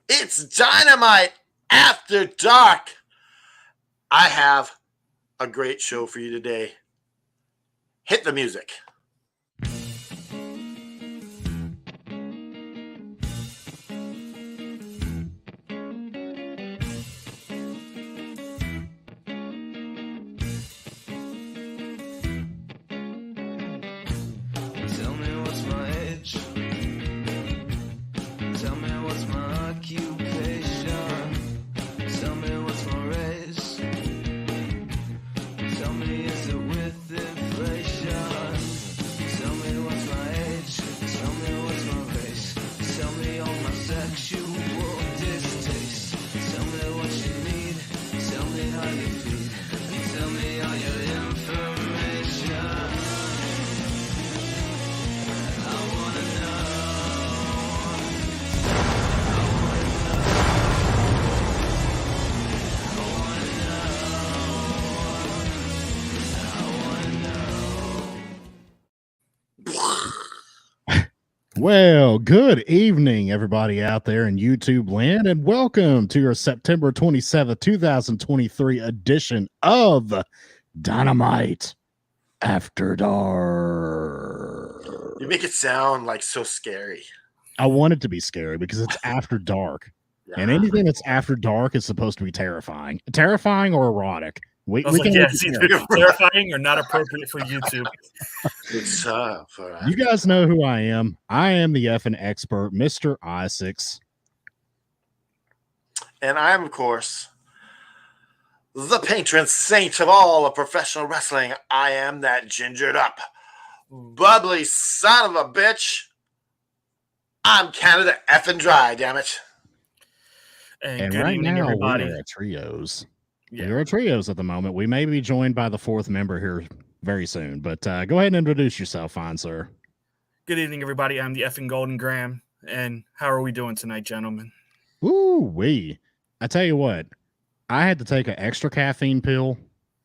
It's Dynamite After Dark. I have a great show for you today. Hit the music. Well, good evening, everybody out there in YouTube land, and welcome to your September 27th, 2023 edition of Dynamite After Dark. You make it sound like so scary. I want it to be scary because it's after dark. Yeah. And anything that's after dark is supposed to be terrifying. Terrifying or erotic. We can it's either terrifying or not appropriate for YouTube. It's you guys know who I am. I am the effing expert, Mr. Isaacs. And I am, of course, the patron saint of all of professional wrestling. I am that gingered up, bubbly son of a bitch. I'm Canada effing dry, damn it. And good right evening, now, everybody. We're at trios. Yeah. We're at trios at the moment. We may be joined by the fourth member here very soon, but go ahead and introduce yourself, fine sir. Good evening, everybody. I'm the effing Golden Graham, and how are we doing tonight, gentlemen? Ooh-wee. I tell you what, I had to take an extra caffeine pill.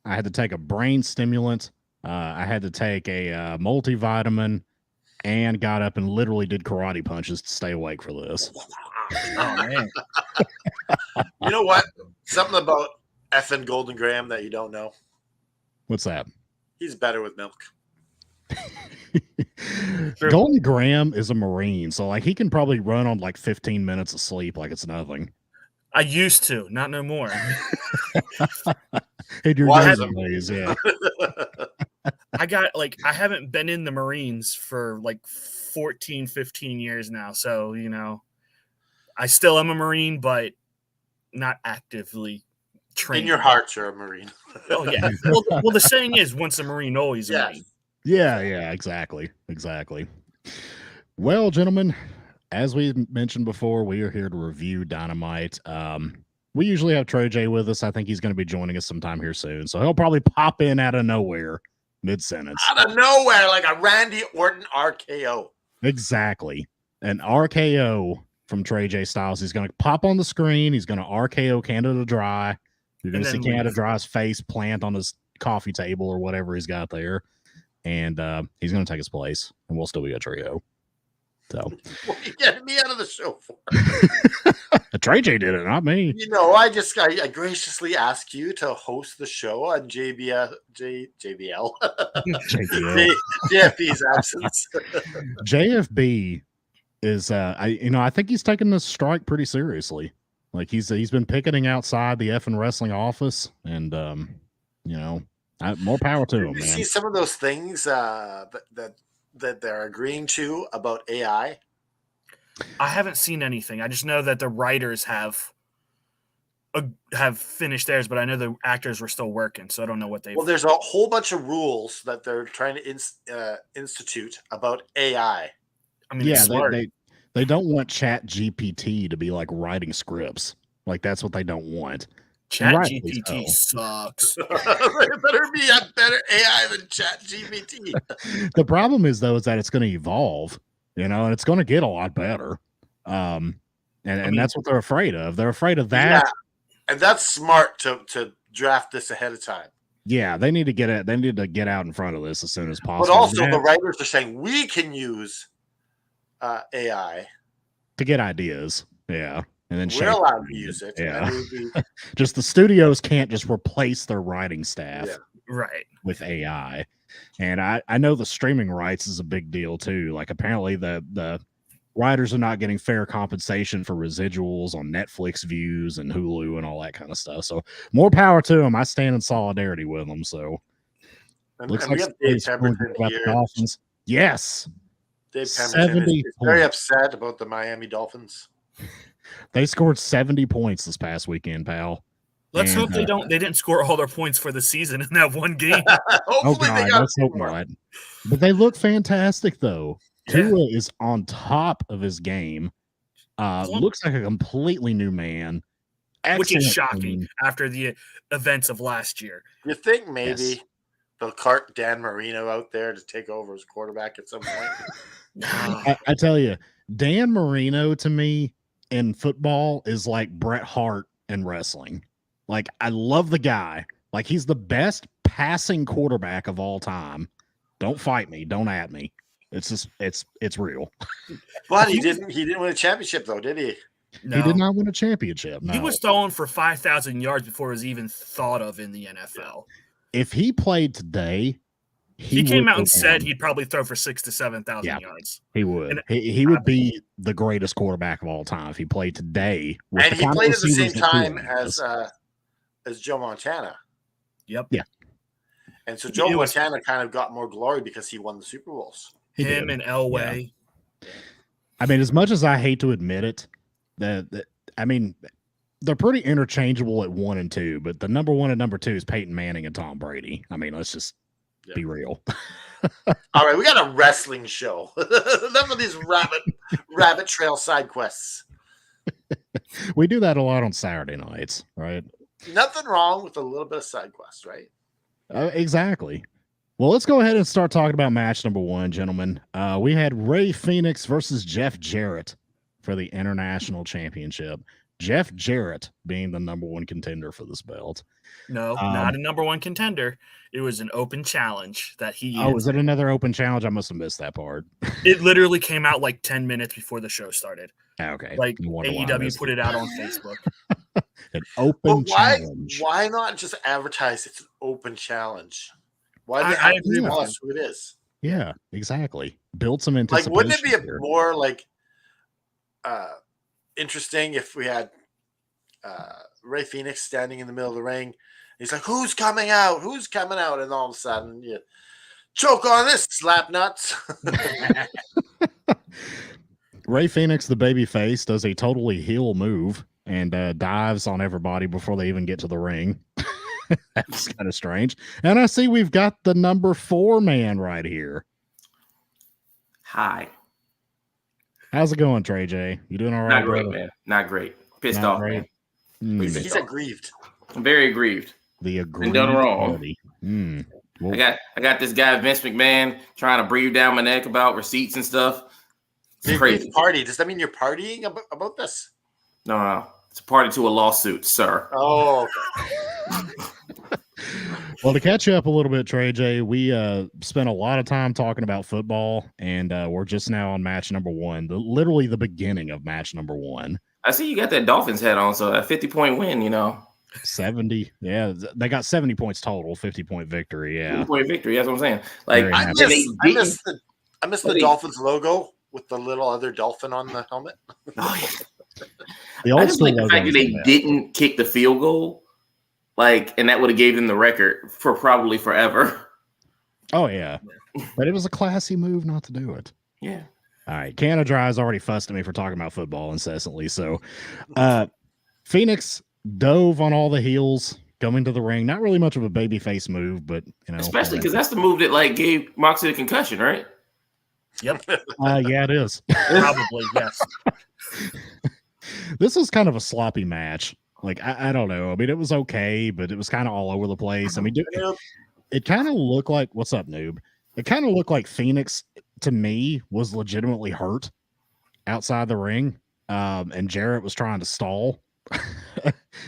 I had to take a brain stimulant. I had to take a multivitamin, and got up and literally did karate punches to stay awake for this. Oh, man. You know what? Something about effing Golden Graham that you don't know. What's that? He's better with milk. Golden Graham is a Marine, so like he can probably run on like 15 minutes of sleep like it's nothing. I used to, not no more. In your days, yeah. I haven't been in the Marines for like 14, 15 years now. So, you know, I still am a Marine, but not actively trained. In your heart, you're a Marine. Oh, yeah. Well, the saying is, once a Marine, always a Marine. Yeah, exactly. Well, gentlemen, as we mentioned before, we are here to review Dynamite. We usually have Troy J with us. I think he's going to be joining us sometime here soon. So he'll probably pop in out of nowhere mid-sentence. Out of nowhere, like a Randy Orton RKO. Exactly. An RKO from Trey J Styles. He's going to pop on the screen. He's going to RKO Canada Dry. You're going to see Canada Dry's face plant on his coffee table or whatever he's got there. And he's going to take his place, and we'll still be a trio. So, what are you getting me out of the show for? Trey J did it, not me. You know, I graciously asked you to host the show on JBL. JFB's absence. JFB is, I think he's taking this strike pretty seriously. Like he's been picketing outside the effing wrestling office, and more power to him. You man. See some of those things that they're agreeing to about AI. I haven't seen anything. I just know that the writers have finished theirs, but I know the actors were still working, so I don't know what they've. Well, there's a whole bunch of rules that they're trying to institute about AI. I mean, yeah, they don't want Chat GPT to be like writing scripts. Like that's what they don't want. Chat GPT sucks. There better be a better AI than Chat GPT. The problem is though, is that it's going to evolve, and it's going to get a lot better. And that's what they're afraid of. They're afraid of that. Yeah. And that's smart to draft this ahead of time. Yeah, they need to get it. They need to get out in front of this as soon as possible. But also, the writers are saying we can use AI to get ideas. Yeah. and then We're Shane allowed would to read use it. Yeah. And then we Just the studios can't just replace their writing staff Yeah. Right. with AI. And I know the streaming rights is a big deal too. Like apparently the writers are not getting fair compensation for residuals on Netflix views and Hulu and all that kind of stuff. So more power to them. I stand in solidarity with them. So and, looks and like we have Dave somebody's feeling good Pemberton about the here. Dolphins. Yes, Dave Pemberton 70 is very points. upset about the Miami Dolphins. They scored 70 points this past weekend, pal. Let's And, hope they don't. They didn't score all their points for the season in that one game. Oh Hopefully they God, got let's hope more. not. But they look fantastic though. Yeah. Tua is on top of his game. Looks like a completely new man. Which is Excellent shocking team. after the events of last year. You think maybe Yes. they'll cart Dan Marino out there to take over as quarterback at some point? I tell you, Dan Marino to me in football is like Bret Hart in wrestling. Like I love the guy. Like he's the best passing quarterback of all time. Don't fight me. Don't at me. It's just it's real. But he didn't win a championship though, did he? No. He did not win a championship. No. He was throwing for 5,000 yards before it was even thought of in the NFL. If he played today, He came would out and go said down. he'd probably throw for 6,000 to 7,000 Yeah. yards. He would. And- He would be the greatest quarterback of all time if he played today. with And the he kind of played at the same receivers that Tua time has. as Joe Montana. Yep. Yeah. And so Joe It was- Montana kind of got more glory because he won the Super Bowls. He Him did. and Elway. I mean, as much as I hate to admit it, I mean, they're pretty interchangeable at 1 and 2, but the number 1 and number 2 is Peyton Manning and Tom Brady. I mean, let's just be real. All right, we got a wrestling show. Enough of these rabbit trail side quests. We do that a lot on Saturday nights, right? Nothing wrong with a little bit of side quest, right? Exactly. Well, let's go ahead and start talking about match number 1, gentlemen. We had Ray Phoenix versus Jeff Jarrett for the International Championship. Jeff Jarrett being the number 1 contender for this belt. No, not a number 1 contender. It was an open challenge that he Oh, is it another open challenge? I must have missed that part. It literally came out like 10 minutes before the show started. Okay. Like No wonder why I AEW missed put it out on Facebook. An open But why challenge. why not just advertise it's an open challenge? Why do they I have to agree with tell you. us who it is? Yeah, exactly. Build some Like, anticipation. wouldn't it be a here. more like interesting if we had Ray Phoenix standing in the middle of the ring? He's like, "Who's coming out? Who's coming out?" And all of a sudden, you choke on this, slap nuts. Ray Phoenix, the baby face, does a totally heel move and dives on everybody before they even get to the ring. That's kind of strange. And I see we've got the number 4 man right here. Hi. How's it going, Trey J? You doing all right, Not great, brother? man. Not great. Pissed Not off, great. man. Mm, He's aggrieved. I'm very aggrieved. the aggrieved done wrong. party. Mm. Well, I got this guy Vince McMahon trying to breathe down my neck about receipts and stuff. It's crazy. Party. Does that mean you're partying about this? No. It's a party to a lawsuit, sir. Oh, well, to catch you up a little bit, Trey J, we spent a lot of time talking about football, and we're just now on match number 1, literally the beginning of match number 1. I see you got that Dolphins hat on, so a 50-point win, 70. Yeah, they got 70 points total, 50-point victory. Yeah. 50-point victory. That's what I'm saying. Like, Very I happy. miss the Dolphins logo with the little other dolphin on the helmet. Oh, yeah. The I old just school like the logo fact that was they the best. didn't kick the field goal, and that would have gave them the record for probably forever. Oh, yeah. But it was a classy move not to do it. Yeah. All right. Canada Dry has already fussed at me for talking about football incessantly. So Phoenix dove on all the heels coming to the ring. Not really much of a babyface move, but, Especially because that's the move that, gave Moxley the concussion, right? Yep. yeah, it is. Probably, yes. This was kind of a sloppy match. Like, I don't know. I mean, it was okay, but it was kind of all over the place. I mean, it kind of looked like, what's up, noob? It kind of looked like Phoenix, to me, was legitimately hurt outside the ring. And Jarrett was trying to stall.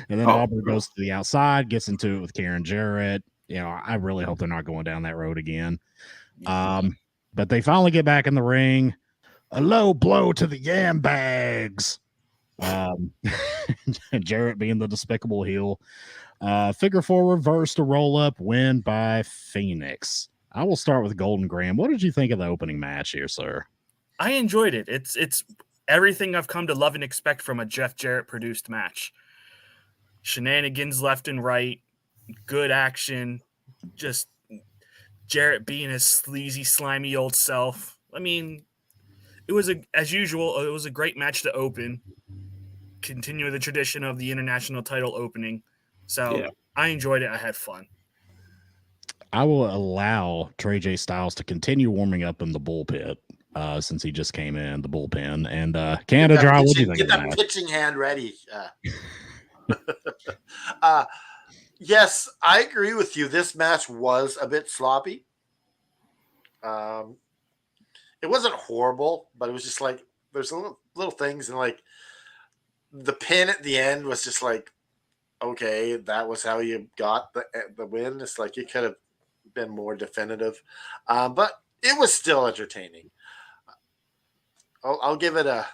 And then Aubrey goes to the outside, gets into it with Karen Jarrett. I really hope they're not going down that road again. But they finally get back in the ring. A low blow to the yam bags. Jarrett being the despicable heel. Figure four reverse to roll up, win by Phoenix. I will start with Golden Graham. What did you think of the opening match here, sir? I enjoyed it. It's everything I've come to love and expect from a Jeff Jarrett produced match. Shenanigans left and right, good action, just Jarrett being his sleazy, slimy old self. I mean, it was as usual, it was a great match to open, continue the tradition of the international title opening. So Yeah. I enjoyed it. I had fun. I will allow Trey J Styles to continue warming up in the bullpit since he just came in the bullpen. And Canada Dry, what do you think Get of that that? pitching hand ready. Yes, I agree with you. This match was a bit sloppy. It wasn't horrible, but it was just like there's little things, and like the pin at the end was just like, okay, that was how you got the win. It's like it could have been more definitive, but it was still entertaining. I'll give it a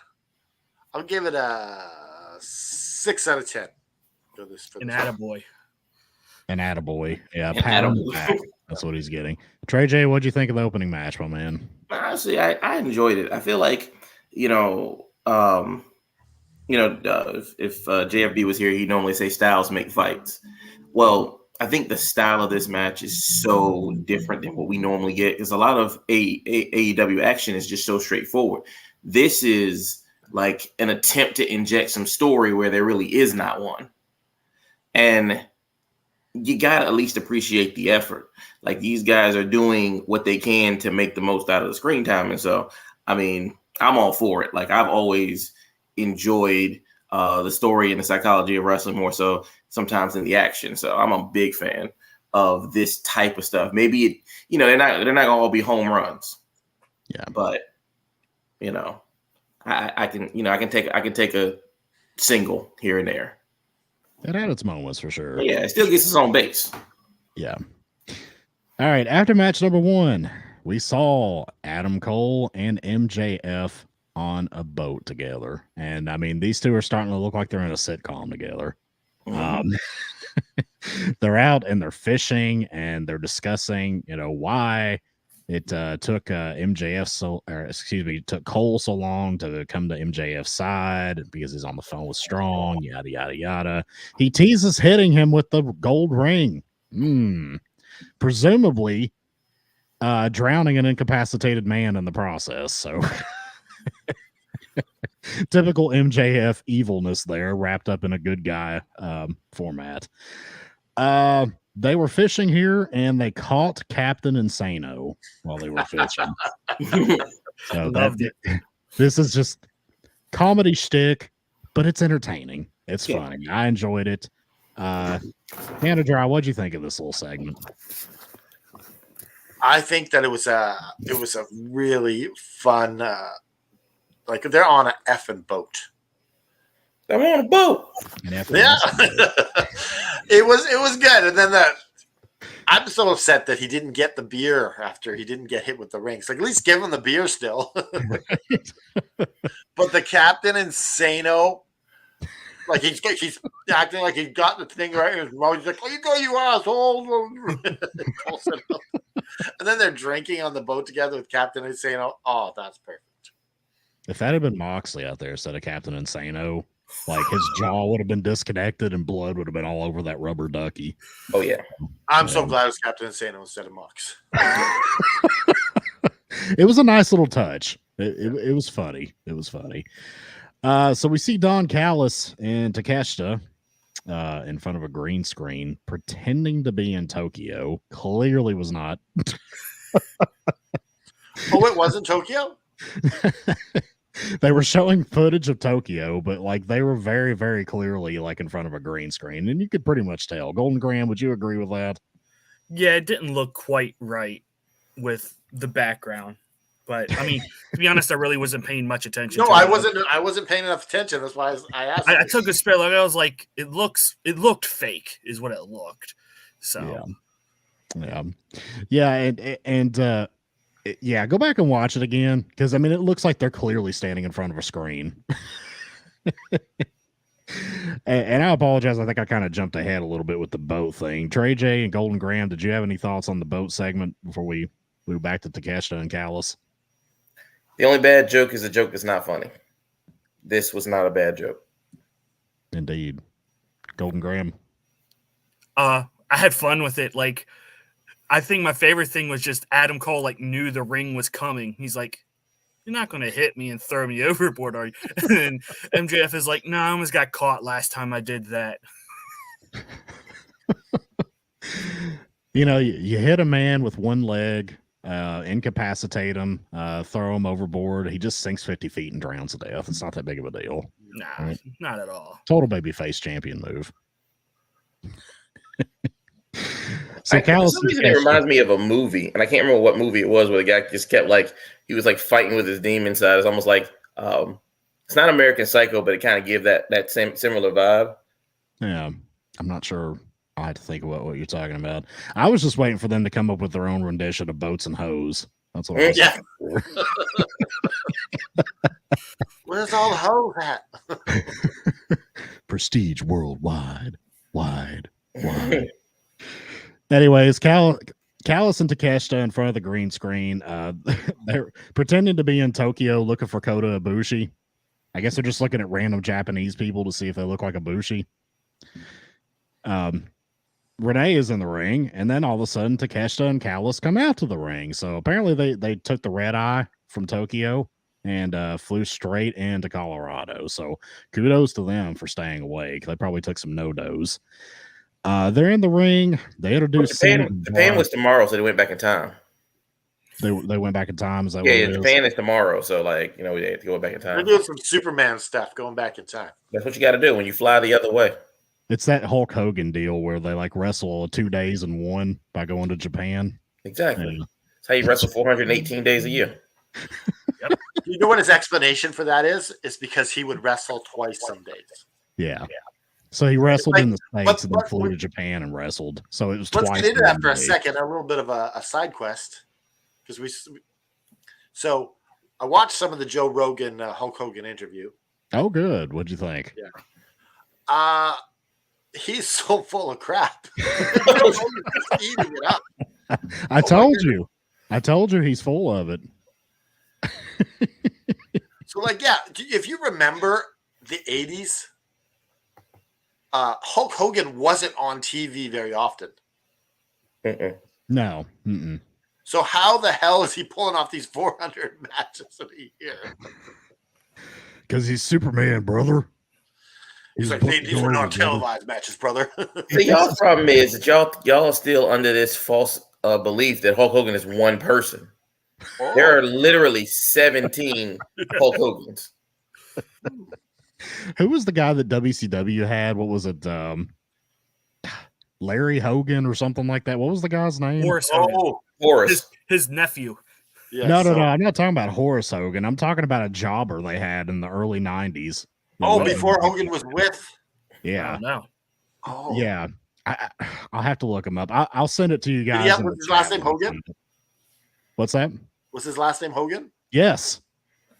6 out of 10 for this. An attaboy. An attaboy. Yeah, An pat on the attaboy. back. That's what he's getting. Trey J, what'd you think of the opening match, my man? Honestly, I enjoyed it. I feel like, if JFB was here, he'd normally say styles make fights. Well, I think the style of this match is so different than what we normally get because a lot of AEW action is just so straightforward. This is like an attempt to inject some story where there really is not one. And you got to at least appreciate the effort. Like these guys are doing what they can to make the most out of the screen time. And so, I mean, I'm all for it. Like I've always enjoyed the story and the psychology of wrestling more so sometimes than the action. So I'm a big fan of this type of stuff. Maybe they're not gonna all be home runs. Yeah. But I can take a single here and there. It had its moments for sure. Yeah, it still gets its own base. Yeah. All right. After match number 1, we saw Adam Cole and MJF on a boat together. And I mean, these two are starting to look like they're in a sitcom together. Mm-hmm. They're out and they're fishing and they're discussing, why it took took Cole so long to come to MJF's side because he's on the phone with Strong, yada, yada, yada. He teases hitting him with the gold ring. Presumably drowning an incapacitated man in the process. So typical MJF evilness there wrapped up in a good guy format. They were fishing here and they caught Captain Insano while they were fishing. So Loved it. This is just comedy shtick, but it's entertaining. It's funny. I enjoyed it. Hannah Dry, what'd you think of this little segment? I think that it was a really fun. Like they're on an effing boat. I'm on a boat. Yeah, it was good. And then I'm so upset that he didn't get the beer after he didn't get hit with the rings. Like at least give him the beer still. But the Captain Insano, like he's acting like he got the thing right in his mouth. He's like, "Oh, you go, you asshole!" And then they're drinking on the boat together with Captain Insano. Oh, that's perfect. If that had been Moxley out there instead of Captain Insano, like his jaw would have been disconnected and blood would have been all over that rubber ducky. Oh yeah. I'm so glad it's Captain Insano instead of Mox. It was a nice little touch. It was funny. It was funny. So we see Don Callis and Takeshita in front of a green screen pretending to be in Tokyo. Clearly was not. Oh, it wasn't Tokyo? They were showing footage of Tokyo, but like they were very, very clearly like in front of a green screen, and you could pretty much tell. Golden Graham, would you agree with that? Yeah, it didn't look quite right with the background, but I mean, to be honest, I really wasn't paying much attention. No, to I it. I wasn't paying enough attention. That's why I asked. I took a spell. I was like, it looked fake, is what it looked. So, yeah, and yeah, go back and watch it again because I mean, it looks like they're clearly standing in front of a screen. And I apologize. I think I kind of jumped ahead a little bit with the boat thing. Trey J and Golden Graham, did you have any thoughts on the boat segment before we move back to Takeshita and Callis? The only bad joke is a joke that's not funny. This was not a bad joke. Indeed. Golden Graham. I had fun with it. Like, I think my favorite thing was just Adam Cole like knew the ring was coming. He's like, "You're not going to hit me and throw me overboard, are you?" And MJF is like, "No, I almost got caught last time I did that." You hit a man with one leg, incapacitate him, throw him overboard. He just sinks 50 feet and drowns to death. It's not that big of a deal. Nah, Right. Not at all. Total babyface champion move. So For some reason, it reminds me of a movie, and I can't remember what movie it was, where the guy just kept he was fighting with his demon side. It's almost like it's not American Psycho, but it kind of gave that same similar vibe. Yeah, I'm not sure. I had to think about what you're talking about. I was just waiting for them to come up with their own rendition of Boats and Hoes. That's what I was Yeah. for. Where's all the hoes at? Prestige worldwide. Wide. Anyways, Callis and Takeshita in front of the green screen. They're pretending to be in Tokyo looking for Kota Ibushi. I guess they're just looking at random Japanese people to see if they look like Ibushi. Renee is in the ring, and then all of a sudden Takeshita and Callis come out to the ring. So apparently they took the red eye from Tokyo and flew straight into Colorado. So kudos to them for staying awake. They probably took some no-dos. They're in the ring. They introduced Japan was tomorrow, so they went back in time. They went back in time. Is that Yeah, what it Japan is tomorrow, so they have to go back in They're time. doing some Superman stuff, going back in time. That's what you got to do when you fly the other way. It's that Hulk Hogan deal where they wrestle 2 days in one by going to Japan. Exactly. Yeah. That's how you wrestle 418 days a year. Yep. You know what his explanation for that is? It's because he would wrestle twice some days. Yeah. So he wrestled in the States and then but- flew to Japan and wrestled. So it was Let's twice. get into in that for a 1 day. second. A little bit of a side quest, because So I watched some of the Joe Rogan Hulk Hogan interview. Oh, good. What'd you think? He's so full of crap. He's eating it up. I told you. I told you he's full of it. So, if you remember the 80s, Hulk Hogan wasn't on TV very often. No. Mm-mm. So how the hell is he pulling off these 400 matches in a year? Because he's Superman, brother. He's like, these were not televised matches, brother. The y'all problem is that y'all are still under this false belief that Hulk Hogan is one person. There are literally 17 Hulk Hogans. Who was the guy that WCW had? What was it? Larry Hogan or something like that. What was the guy's name? Horace Hogan. Horace. His nephew. Yeah, No. I'm not talking about Horace Hogan. I'm talking about a jobber they had in the early 90s. Before Hogan was with. Yeah. No. Oh, Yeah. I'll have to look him up. I'll send it to you guys. Yeah, in was the his last chat. name Hogan? What's that? Was his last name Hogan? Yes.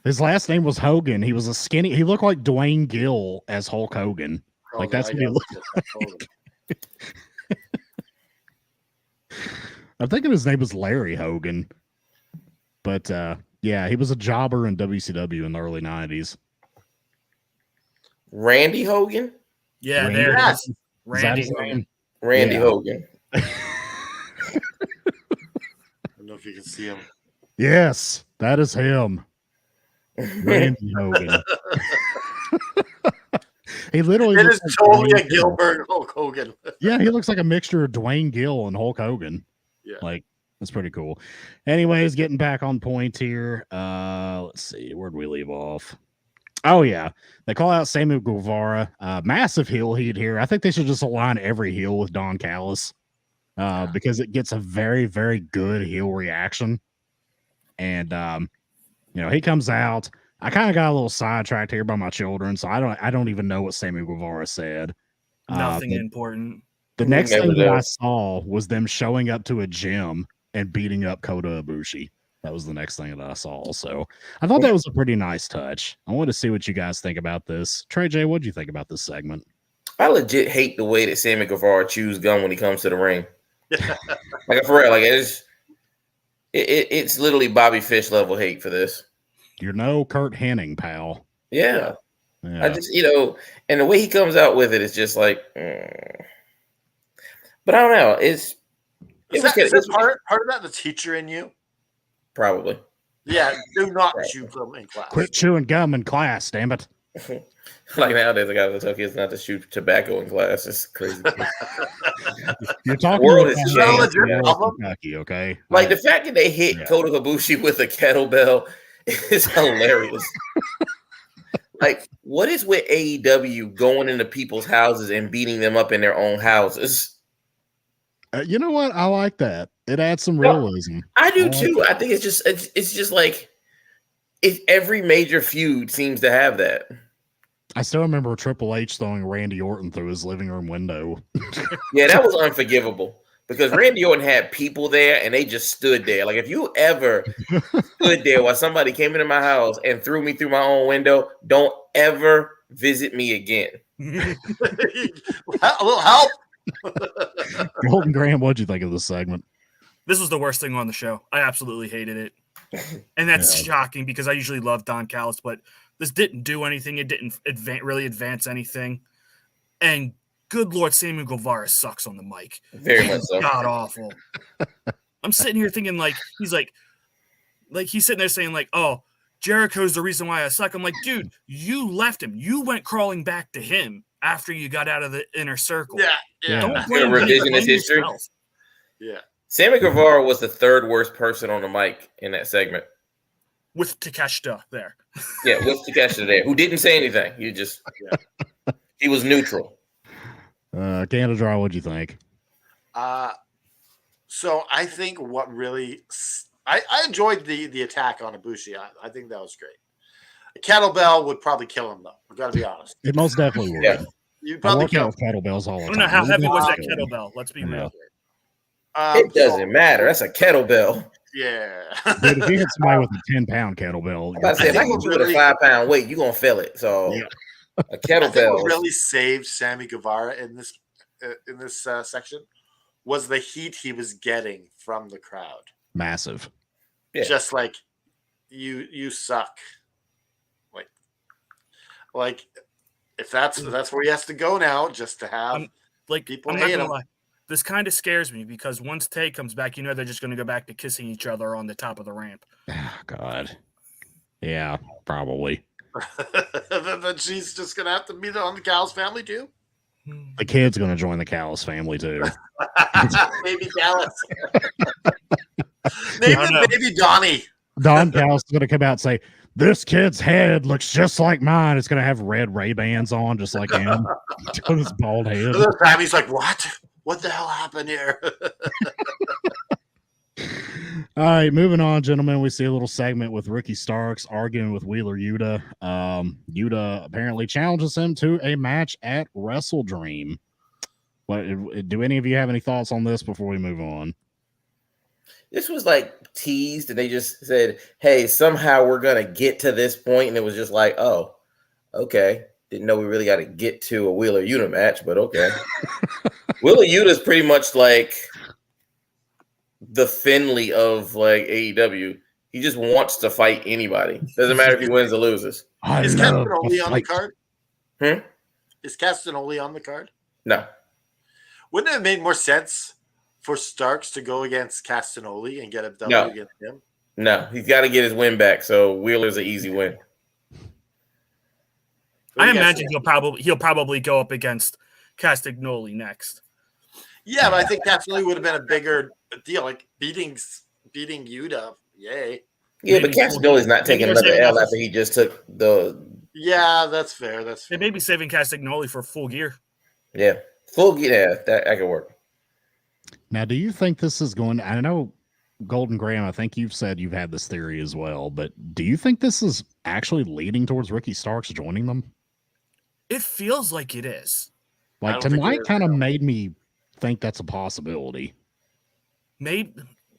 His last name was Hogan. He was he looked like Dwayne Gill as Hulk Hogan. Like, that's what he looked like. I'm thinking his name was Larry Hogan. But yeah, he was a jobber in WCW in the early 90s. Randy Hogan? Yeah, Randy. there it Yes. is. Is that Randy his Hogan. name? Randy Yeah. Hogan. I don't know if you can see him. Yes, that is him. Randy Hogan. He literally It looks is like totally a Dwayne Gill. Gilbert Hulk Hogan. Yeah, he looks like a mixture of Dwayne Gill and Hulk Hogan. Yeah. Like, that's pretty cool. Anyways, getting back on point here. Let's see, where'd we leave off? Oh yeah, they call out Sammy Guevara. Massive heel heat here. I think they should just align every heel with Don Callis, because it gets a very, very good heel reaction. And he comes out. I kind of got a little sidetracked here by my children, so I don't even know what Sammy Guevara said. Nothing but important. the next Never thing that I does. saw was them showing up to a gym and beating up Kota Ibushi. That was the next thing that I saw. So I thought that was a pretty nice touch. I wanted to see what you guys think about this. Trey J, what do you think about this segment? I legit hate the way that Sammy Guevara chews gum when he comes to the ring. Like for real, like it's literally Bobby Fish level hate for this. You're no Kurt Hennig, pal. Yeah. I just, and the way he comes out with it is just like, but I don't know. Is that part of that the teacher in you? Probably. Yeah, do not chew gum in class. Quit chewing gum in class, damn it. Like nowadays, I gotta tell kids not to chew tobacco in class. It's crazy. You're talking world about is Kentucky, okay? Like the fact that they hit Kota Ibushi with a kettlebell is hilarious. Like, what is with AEW going into people's houses and beating them up in their own houses? You know what? I like that. It adds some realism. I do too. I think it's just like every major feud seems to have that. I still remember Triple H throwing Randy Orton through his living room window. Yeah, that was unforgivable because Randy Orton had people there and they just stood there. Like if you ever stood there while somebody came into my house and threw me through my own window, don't ever visit me again. A little help. Golden Graham, what'd you think of this segment? This was the worst thing on the show. I absolutely hated it. And that's shocking because I usually love Don Callis, but this didn't do anything. It didn't really advance anything. And good Lord, Sammy Guevara sucks on the mic. Very much so. God awful. I'm sitting here thinking he's sitting there saying like, oh, Jericho's the reason why I suck. I'm like, dude, you left him. You went crawling back to him after you got out of the inner circle. Yeah. Don't blame revisionist history. yourself. Yeah. Sammy Guevara was the third worst person on the mic in that segment. With Takeshita there. Yeah, with Takeshita there, who didn't say anything. He was neutral. Canada Draw, what'd you think? So I think what really I enjoyed the attack on Ibushi. I think that was great. A kettlebell would probably kill him though. I've got to be honest. It most definitely would. Yeah. You'd probably kill him. Kettlebells all the I time. don't know how heavy was that kettlebell. Let's be real. It doesn't matter. That's a kettlebell. Yeah. Dude, if you hit somebody with a 10-pound kettlebell, if I hit you with a 5-pound weight, you're gonna feel it. So a kettlebell. I think what really saved Sammy Guevara in this section was the heat he was getting from the crowd. Massive. Yeah. Just like you suck. Like if that's where he has to go now, just to have people I'm not hate gonna him. lie. This kind of scares me because once Tay comes back, they're just going to go back to kissing each other on the top of the ramp. Oh, God. Yeah, probably. Then she's just going to have to meet on the Callis family too? The kid's going to join the Callis family too. Maybe Callis. Maybe Donnie. Don Callis is going to come out and say, this kid's head looks just like mine. It's going to have red Ray-Bans on, just like him. With his bald head. The family's like, what? What the hell happened here? All right, moving on, gentlemen. We see a little segment with Ricky Starks arguing with Wheeler Yuta. Yuta apparently challenges him to a match at Wrestle Dream. Do any of you have any thoughts on this before we move on? This was like teased, and they just said, hey, somehow we're going to get to this point. And it was just like, oh, okay. Didn't know we really got to get to a Wheeler Yuta match, but okay. Wheeler Yuta is pretty much like the Finley of like AEW. He just wants to fight anybody. Doesn't matter if he wins or loses. Is Castanoli on the card? Hmm? Is Castanoli on the card? No. Wouldn't it have made more sense for Starks to go against Castanoli and get a W against him? No, he's got to get his win back. So Wheeler's an easy win. I imagine he'll probably go up against Castagnoli next. Yeah, but I think Castanoli would have been a bigger deal, like beating Yuta. Yay. Yeah, but Castagnoli's not taking another L after he just took the. Yeah, that's fair. They may be saving Castagnoli for Full Gear. Yeah, Full Gear. Yeah, that could work. Now, do you think this is going? I know, Golden Graham, I think you've said you've had this theory as well, but do you think this is actually leading towards Ricky Starks joining them? It feels like it is. Like tonight kind of made me think that's a possibility. Maybe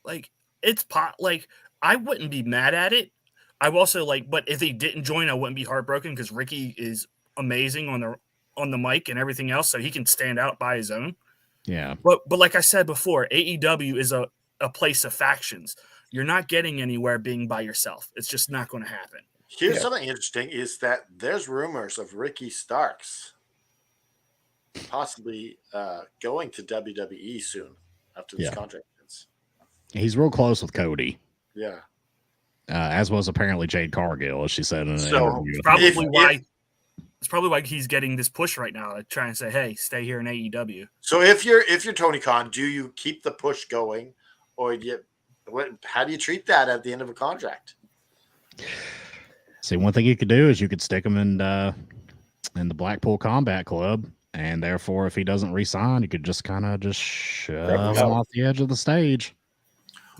like it's pot. Like I wouldn't be mad at it. I also but if he didn't join, I wouldn't be heartbroken because Ricky is amazing on the mic and everything else, so he can stand out by his own. Yeah. But like I said before, AEW is a place of factions. You're not getting anywhere being by yourself. It's just not going to happen. Here's something interesting is that there's rumors of Ricky Starks possibly going to WWE soon after this contract ends. He's real close with Cody. Yeah. As was apparently Jade Cargill, as she said in an interview. It's probably why he's getting this push right now, like trying to say, "Hey, stay here in AEW." So if you're Tony Khan, do you keep the push going, or how do you treat that at the end of a contract? See, one thing you could do is you could stick him in the Blackpool Combat Club, and therefore, if he doesn't resign, you could just kind of shove him off the edge of the stage.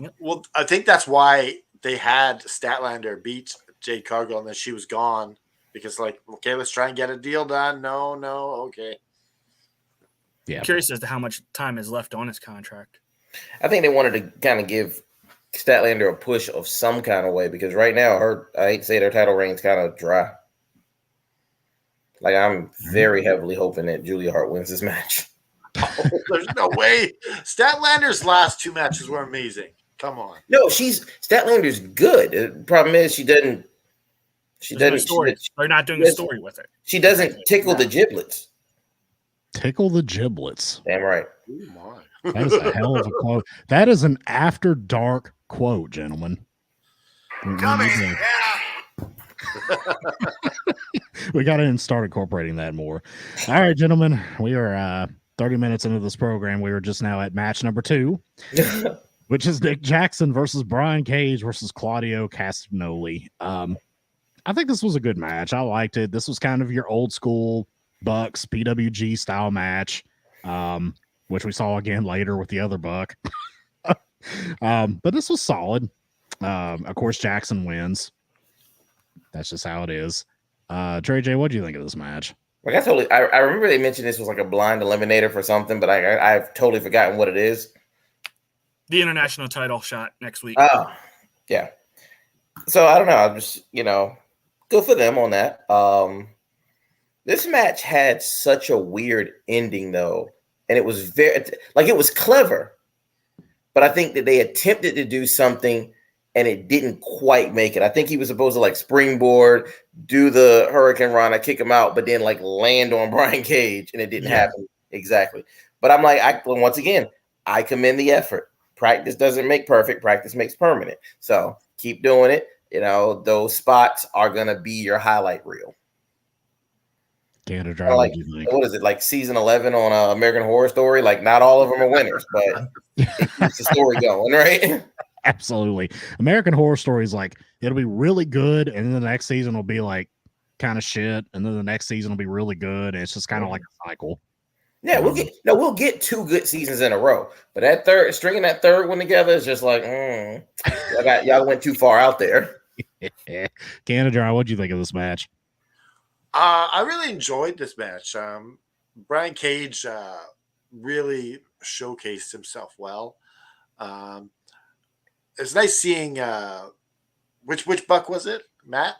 Yep. Well, I think that's why they had Statlander beat Jade Cargill, and then she was gone. Because, okay, let's try and get a deal done. No, okay. Yeah. I'm curious as to how much time is left on his contract. I think they wanted to kind of give Statlander a push of some kind of way because right now, I hate to say their title reign's kind of dry. I'm very heavily hoping that Julia Hart wins this match. Oh, there's no way. Statlander's last 2 matches were amazing. Come on. No, Statlander's good. The problem is she doesn't. They're not doing a story with it. She doesn't tickle the giblets. Tickle the giblets. Damn right. Oh my. That is a hell of a quote. That is an after dark quote, gentlemen. Coming. We got to start incorporating that more. All right, gentlemen. We are 30 minutes into this program. We were just now at match number 2, which is Nick Jackson versus Brian Cage versus Claudio Castagnoli. I think this was a good match. I liked it. This was kind of your old school Bucks PWG style match, which we saw again later with the other Buck. But this was solid. Of course, Jackson wins. That's just how it is. Trey J, what do you think of this match? I remember they mentioned this was like a blind eliminator for something, but I've totally forgotten what it is. The international title shot next week. Oh, yeah. So I don't know. I'm just, good for them on that. This match had such a weird ending, though, and it was it was clever, but I think that they attempted to do something and it didn't quite make it. I think he was supposed to springboard, do the Hurricane Rana, kick him out, but then land on Brian Cage, and it didn't happen exactly. But I'm once again, I commend the effort. Practice doesn't make perfect. Practice makes permanent. So keep doing it. Those spots are going to be your highlight reel. Canada what is it, season 11 on American Horror Story? Not all of them are winners, but it keeps the story going, right? Absolutely. American Horror Story is it'll be really good, and then the next season will be kind of shit, and then the next season will be really good, and it's just kind of like a cycle. Yeah, we'll get 2 good seasons in a row, but stringing that third one together is just y'all went too far out there. Canada, what do you think of this match? I really enjoyed this match. Brian Cage really showcased himself well. It's nice seeing which Buck was it? Matt?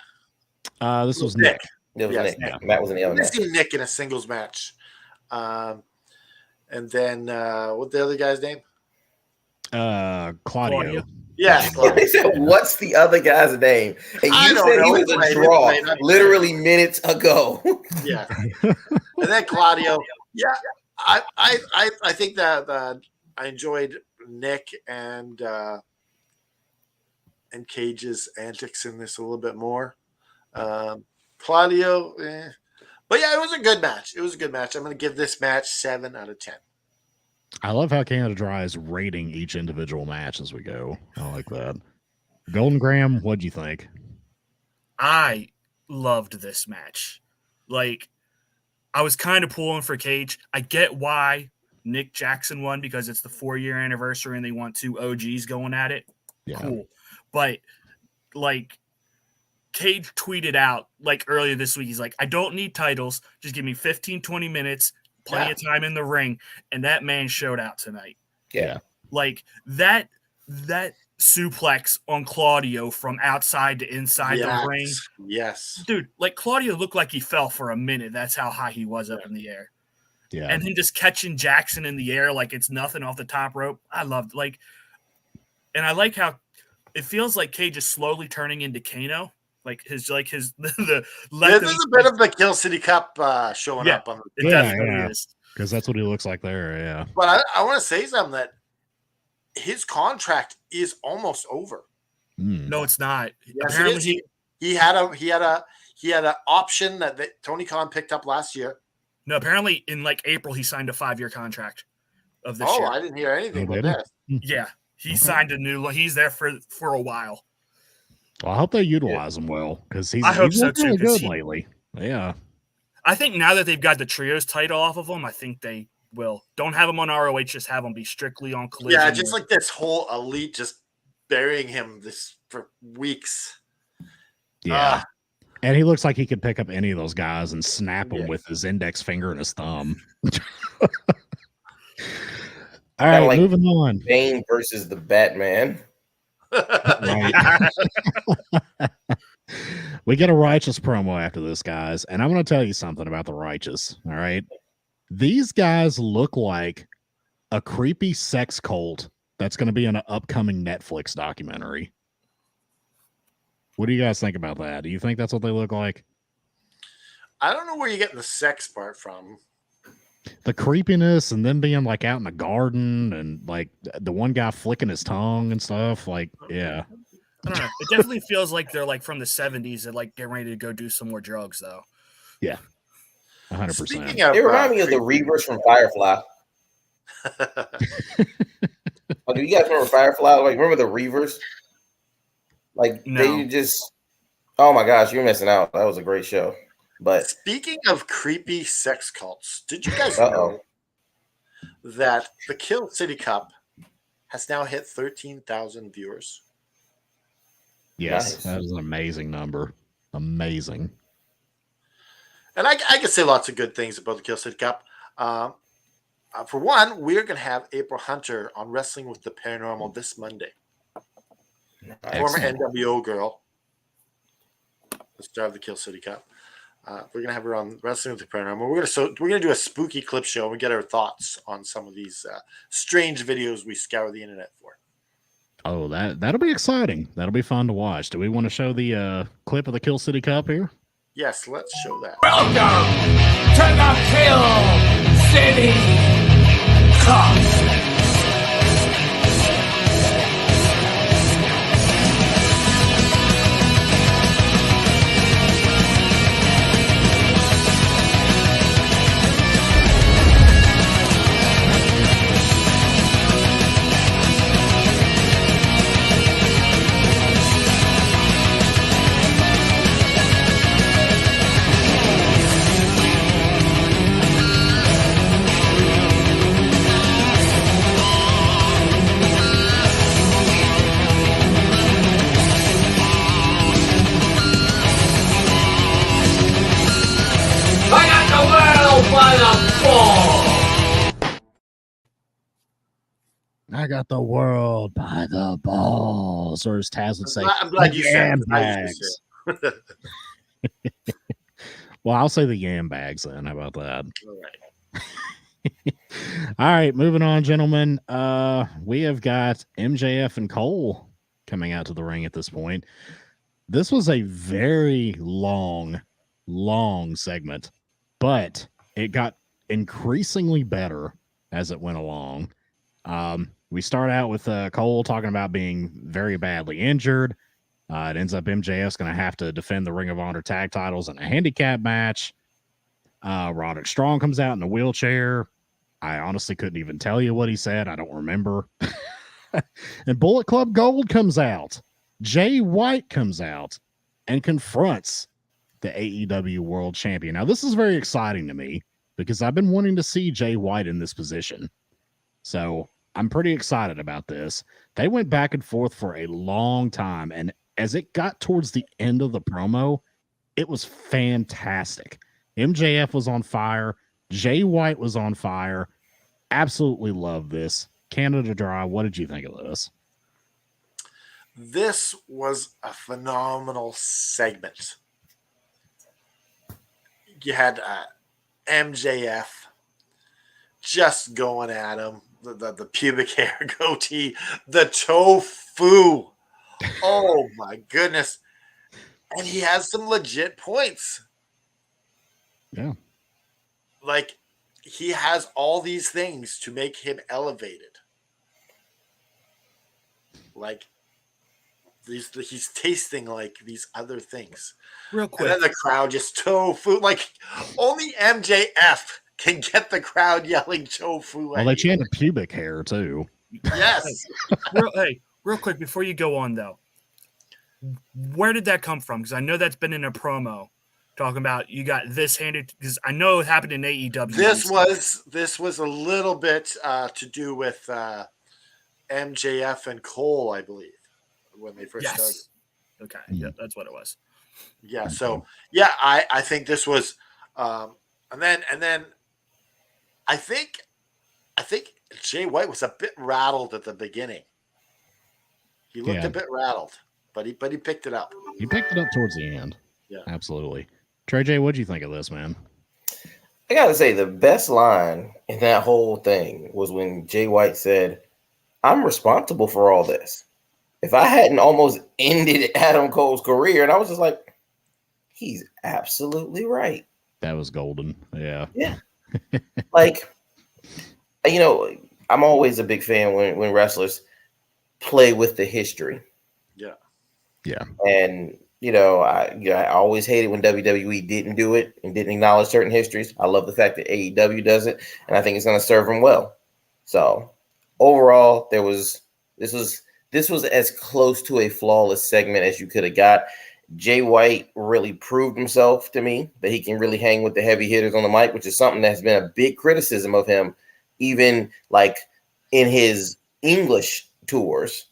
This was Nick. It was Nick. Yeah. Matt was in the other match. See Nick in a singles match. And then what's the other guy's name? Claudio. Yeah. They said, what's the other guy's name? And you said he was a draw literally minutes ago. Yeah. And then Claudio. Yeah. I think that I enjoyed Nick and Cage's antics in this a little bit more. Claudio, but yeah, it was a good match. I'm going to give this match 7 out of 10. I love how Canada Dry is rating each individual match as we go. I like that. Golden Graham, what'd you think? I loved this match. I was kind of pulling for Cage. I get why Nick Jackson won because it's the 4-year anniversary and they want 2 OGs going at it. Yeah. Cool. But Cage tweeted out earlier this week, he's I don't need titles. Just give me 15, 20 minutes, plenty of time in the ring. And that man showed out tonight. Yeah. That suplex on Claudio from outside to inside the ring. Yes. Dude, like Claudio looked like he fell for a minute. That's how high he was up in the air. Yeah. And him just catching Jackson in the air like it's nothing off the top rope. I loved and I like how it feels like Cage is slowly turning into Kano. This is a bit of the Kill City Cup showing up on the. It definitely is. Because that's what he looks like there, yeah. But I want to say something that his contract is almost over. No, it's not. Yes, apparently he had an option that Tony Khan picked up last year. No, apparently in like April he signed a 5-year contract of this year. Oh, I didn't hear anything about this. Yeah, he signed a new. He's there for a while. Well, I hope they utilize him well because he's really good lately. Yeah, I think now that they've got the trios title off of him, I think they will. Don't have him on ROH, just have him be strictly on Collision. Yeah, just like this whole Elite just burying him for weeks. Yeah. And he looks like he could pick up any of those guys and snap them with his index finger and his thumb. All right, moving on. Bane versus the Batman. Right. We get a Righteous promo after this, guys. And I'm going to tell you something about the Righteous. All right. These guys look like a creepy sex cult that's going to be in an upcoming Netflix documentary. What do you guys think about that? Do you think that's what they look like? I don't know where you're getting the sex part from. The creepiness and them being like out in the garden and like the one guy flicking his tongue and stuff. Like, yeah. I don't know. It definitely feels like they're like from the 70s and like getting ready to go do some more drugs, though. Yeah. 100%. They remind me of the Reavers from Firefly. Do you guys remember Firefly? Like, remember the Reavers? Like, they just, oh my gosh, you're missing out. That was a great show. But speaking of creepy sex cults, did you guys know that the Kill City Cup has now hit 13,000 viewers? Yes, nice. That is an amazing number. Amazing. And I can say lots of good things about the Kill City Cup. For one, we're going to have April Hunter on Wrestling with the Paranormal this Monday. Former NWO girl, the star of the Kill City Cup. We're gonna have her on Wrestling with the Paranormal. We're gonna do a spooky clip show and get her thoughts on some of these strange videos we scour the internet for. Oh, that'll be exciting. That'll be fun to watch. Do we want to show the clip of the Kill City Cup here? Yes, let's show that. Welcome to the Kill City Cup. I got the world by the balls, or as Taz would say, I'm glad you said bags. Well, I'll say the yam bags then. How about that? All right. All right, moving on, gentlemen. We have got MJF and Cole coming out to the ring at this point. This was a very long segment, but it got increasingly better as it went along. We start out with Cole talking about being very badly injured. It ends up MJF's going to have to defend the Ring of Honor tag titles in a handicap match. Roderick Strong comes out in a wheelchair. I honestly couldn't even tell you what he said. I don't remember. And Bullet Club Gold comes out. Jay White comes out and confronts the AEW World Champion. Now, this is very exciting to me because I've been wanting to see Jay White in this position. So I'm pretty excited about this. They went back and forth for a long time, and as it got towards the end of the promo, it was fantastic. MJF was on fire. Jay White was on fire. Absolutely love this. Canada Dry, what did you think of this? This was a phenomenal segment. You had MJF just going at him, the pubic hair goatee, the tofu. Oh my goodness. And he has some legit points. Yeah. Like, he has all these things to make him elevated. Like, he's tasting like these other things. Real quick. And then the crowd just tofu. Like, only MJF can get the crowd yelling tofu. Well, they chanted pubic hair too. Yes. Real quick before you go on though, where did that come from? Because I know that's been in a promo talking about you got this handed. Because I know it happened in AEW. This was a little bit to do with MJF and Cole, I believe, when they first started. Okay, yeah, that's what it was. Yeah, so yeah, I think this was, and then I think Jay White was a bit rattled at the beginning. He looked a bit rattled, but he picked it up. He picked it up towards the end. Yeah, absolutely. Trey J, what'd you think of this, man? I gotta say, the best line in that whole thing was when Jay White said, "I'm responsible for all this." If I hadn't almost ended Adam Cole's career, and I was just like, he's absolutely right. That was golden. Yeah. Yeah. Like, you know, I'm always a big fan when wrestlers play with the history. Yeah. Yeah. And, I always hated when WWE didn't do it and didn't acknowledge certain histories. I love the fact that AEW does it, and I think it's going to serve them well. So overall, this was as close to a flawless segment as you could have got. Jay White really proved himself to me that he can really hang with the heavy hitters on the mic, which is something that's been a big criticism of him, even like in his English tours.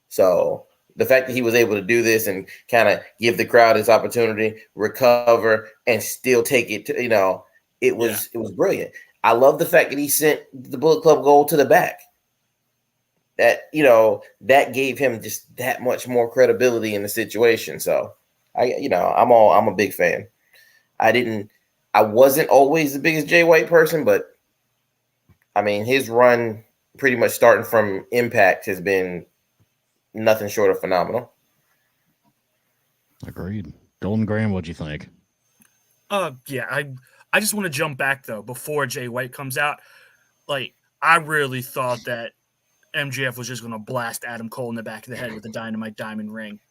So the fact that he was able to do this and kind of give the crowd his opportunity, recover, and still take it to, it was brilliant. I love the fact that he sent the Bullet Club Gold to the back. That that gave him just that much more credibility in the situation. So I'm a big fan. I wasn't always the biggest Jay White person, but I mean his run pretty much starting from Impact has been nothing short of phenomenal. Agreed. Golden Graham, what'd you think? Yeah, I just want to jump back though before Jay White comes out. Like, I really thought that MJF was just going to blast Adam Cole in the back of the head with a Dynamite diamond ring.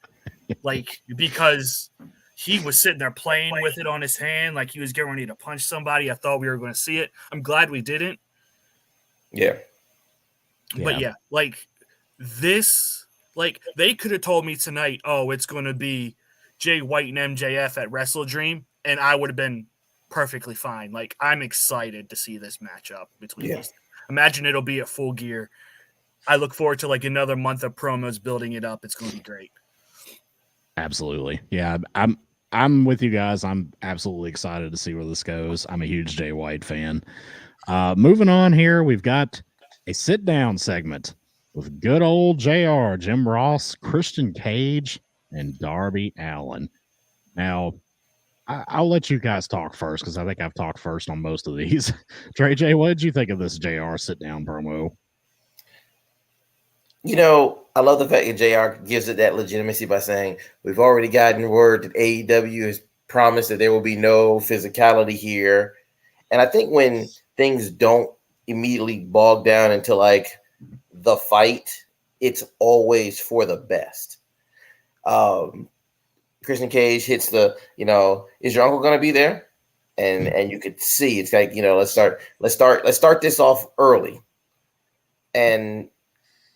Like, because he was sitting there playing with it on his hand, like he was getting ready to punch somebody. I thought we were going to see it. I'm glad we didn't. Yeah. But yeah, like this, like they could have told me tonight, oh, it's going to be Jay White and MJF at Wrestle Dream, and I would have been perfectly fine. Like, I'm excited to see this matchup between these. Imagine it'll be at Full Gear. I look forward to like another month of promos building it up. It's going to be great. Absolutely. Yeah, I'm with you guys. I'm absolutely excited to see where this goes. I'm a huge Jay White fan. Moving on here, we've got a sit-down segment with good old JR, Jim Ross, Christian Cage, and Darby Allin. Now, I'll let you guys talk first because I think I've talked first on most of these. Trey J, what did you think of this JR sit-down promo? I love the fact that JR gives it that legitimacy by saying, we've already gotten word that AEW has promised that there will be no physicality here. And I think when things don't immediately bog down into like the fight, it's always for the best. Christian Cage hits the, is your uncle going to be there? And you could see it's like, let's start this off early. And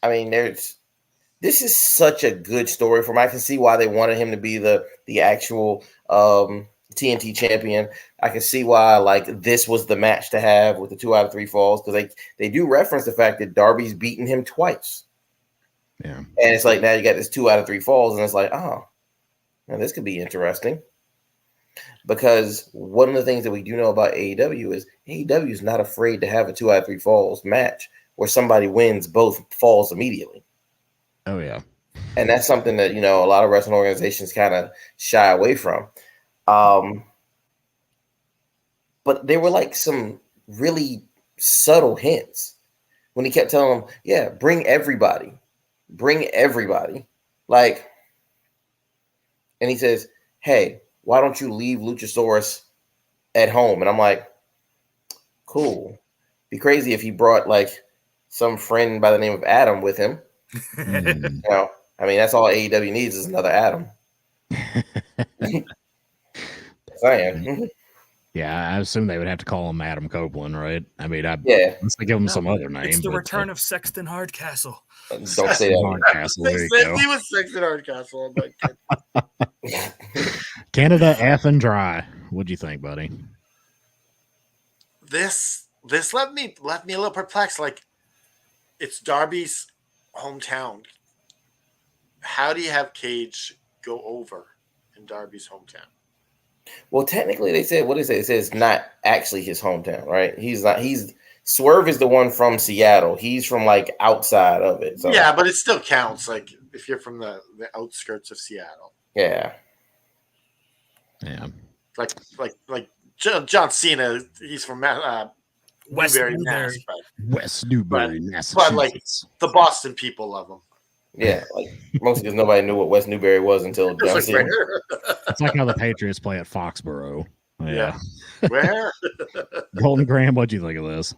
I mean, this is such a good story for him. I can see why they wanted him to be the actual TNT champion. I can see why like this was the match to have with the 2 out of 3 falls, because they do reference the fact that Darby's beaten him twice. Yeah, and it's like now you got this 2 out of 3 falls, and it's like, oh, now this could be interesting. Because one of the things that we do know about AEW is AEW is not afraid to have a 2 out of 3 falls match where somebody wins both falls immediately. Oh, yeah. And that's something that, a lot of wrestling organizations kind of shy away from. But there were like some really subtle hints when he kept telling them, yeah, bring everybody. Like, and he says, hey, why don't you leave Luchasaurus at home? And I'm like, cool. Be crazy if he brought like some friend by the name of Adam with him. That's all AEW needs is another Adam. Saying. Yeah, I assume they would have to call him Adam Copeland, right? Unless they give him some other name. It's the return of Sexton Hardcastle. Don't say that. Hardcastle. There you go. He was Sexton Hardcastle. Canada F and dry. What'd you think, buddy? This left me a little perplexed. Like, it's Darby's hometown. How do you have Cage go over in Darby's hometown? Well, technically, they said it says it's not actually his hometown, right? He's not. Swerve is the one from Seattle. He's from like outside of it. So. Yeah, but it still counts. Like if you're from the outskirts of Seattle. Yeah. Like John Cena. He's from West Newbury, Newbury. West Newbury, Massachusetts. But like the Boston people love him. Yeah, like mostly because nobody knew what West Newbury was until John Cena. It's like how the Patriots play at Foxborough. Yeah. Where? Golden Graham, what'd you think of this?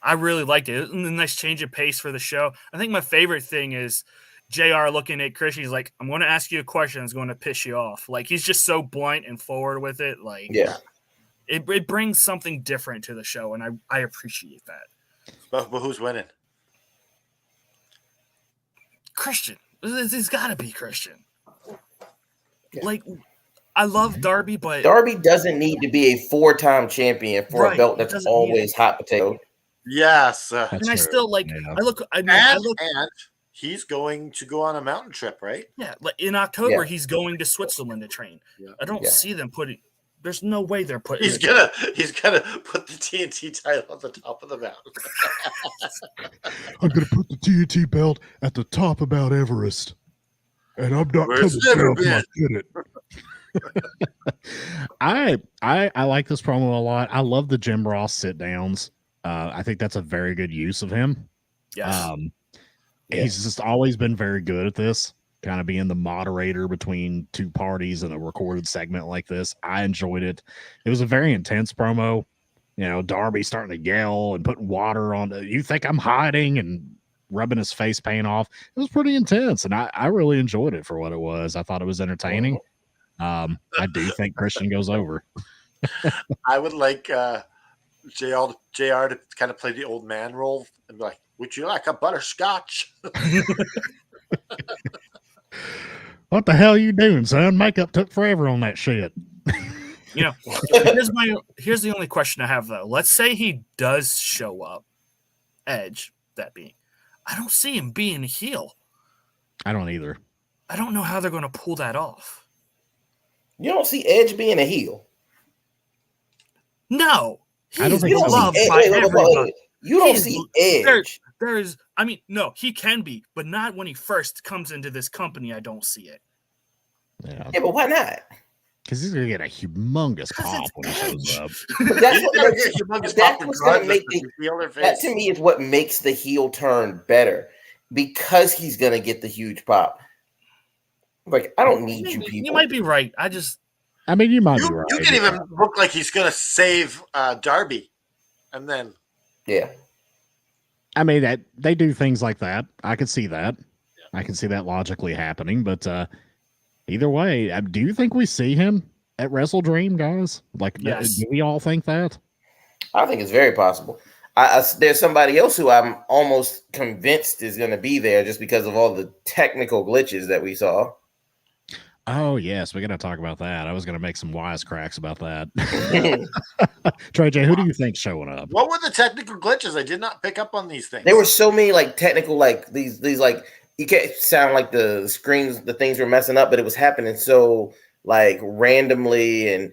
I really liked it. It was a nice change of pace for the show. I think my favorite thing is JR looking at Chris. He's like, I'm going to ask you a question that's going to piss you off. Like, he's just so blunt and forward with it. Like, yeah. It brings something different to the show, and I appreciate that. But who's winning? Christian. It's got to be Christian. Yeah. Like, I love Darby, but Darby doesn't need to be a 4-time champion for a belt that's always hot potato. Yes. And I still like. Yeah. And he's going to go on a mountain trip, right? Yeah, like in October, he's going to Switzerland to train. Yeah. I don't see them putting. There's no way they're putting. He's gonna put the TNT title at the top of the mountain. I'm gonna put the TNT belt at the top of Mount Everest, and I'm not coming down till I get it. I like this promo a lot. I love the Jim Ross sit downs. I think that's a very good use of him. Yes. He's just always been very good at this, kind of being the moderator between two parties in a recorded segment like this. I enjoyed it. It was a very intense promo. Darby starting to yell and putting water on. You think I'm hiding and rubbing his face paint off. It was pretty intense, and I really enjoyed it for what it was. I thought it was entertaining. I do think Christian goes over. I would like JR to kind of play the old man role and be like, would you like a butterscotch? What the hell are you doing, son? Makeup took forever on that shit. Here's the only question I have, though. Let's say he does show up, Edge, that being. I don't see him being a heel. I don't either. I don't know how they're going to pull that off. You don't see Edge being a heel. No. I don't think He's so. loved by everybody. You don't see Edge. No, he can be, but not when he first comes into this company. I don't see it. Yeah, but why not? Because he's gonna get a humongous pop when he shows up. That to me is what makes the heel turn better, because he's gonna get the huge pop. Like, I don't need you people. You might be right. You might be right. You can even look like he's gonna save Darby, and then that they do things like that. I could see that. Yeah. I can see that logically happening, but either way, do you think we see him at Wrestle Dream, guys? Like, yes. Do we all think that? I think it's very possible. There's somebody else who I'm almost convinced is going to be there just because of all the technical glitches that we saw. Oh, yes. We got to talk about that. I was going to make some wisecracks about that. Trey J, who do you think showing up? What were the technical glitches? I did not pick up on these things. There were so many technical, these you can't sound like the screens, the things were messing up, but it was happening so randomly and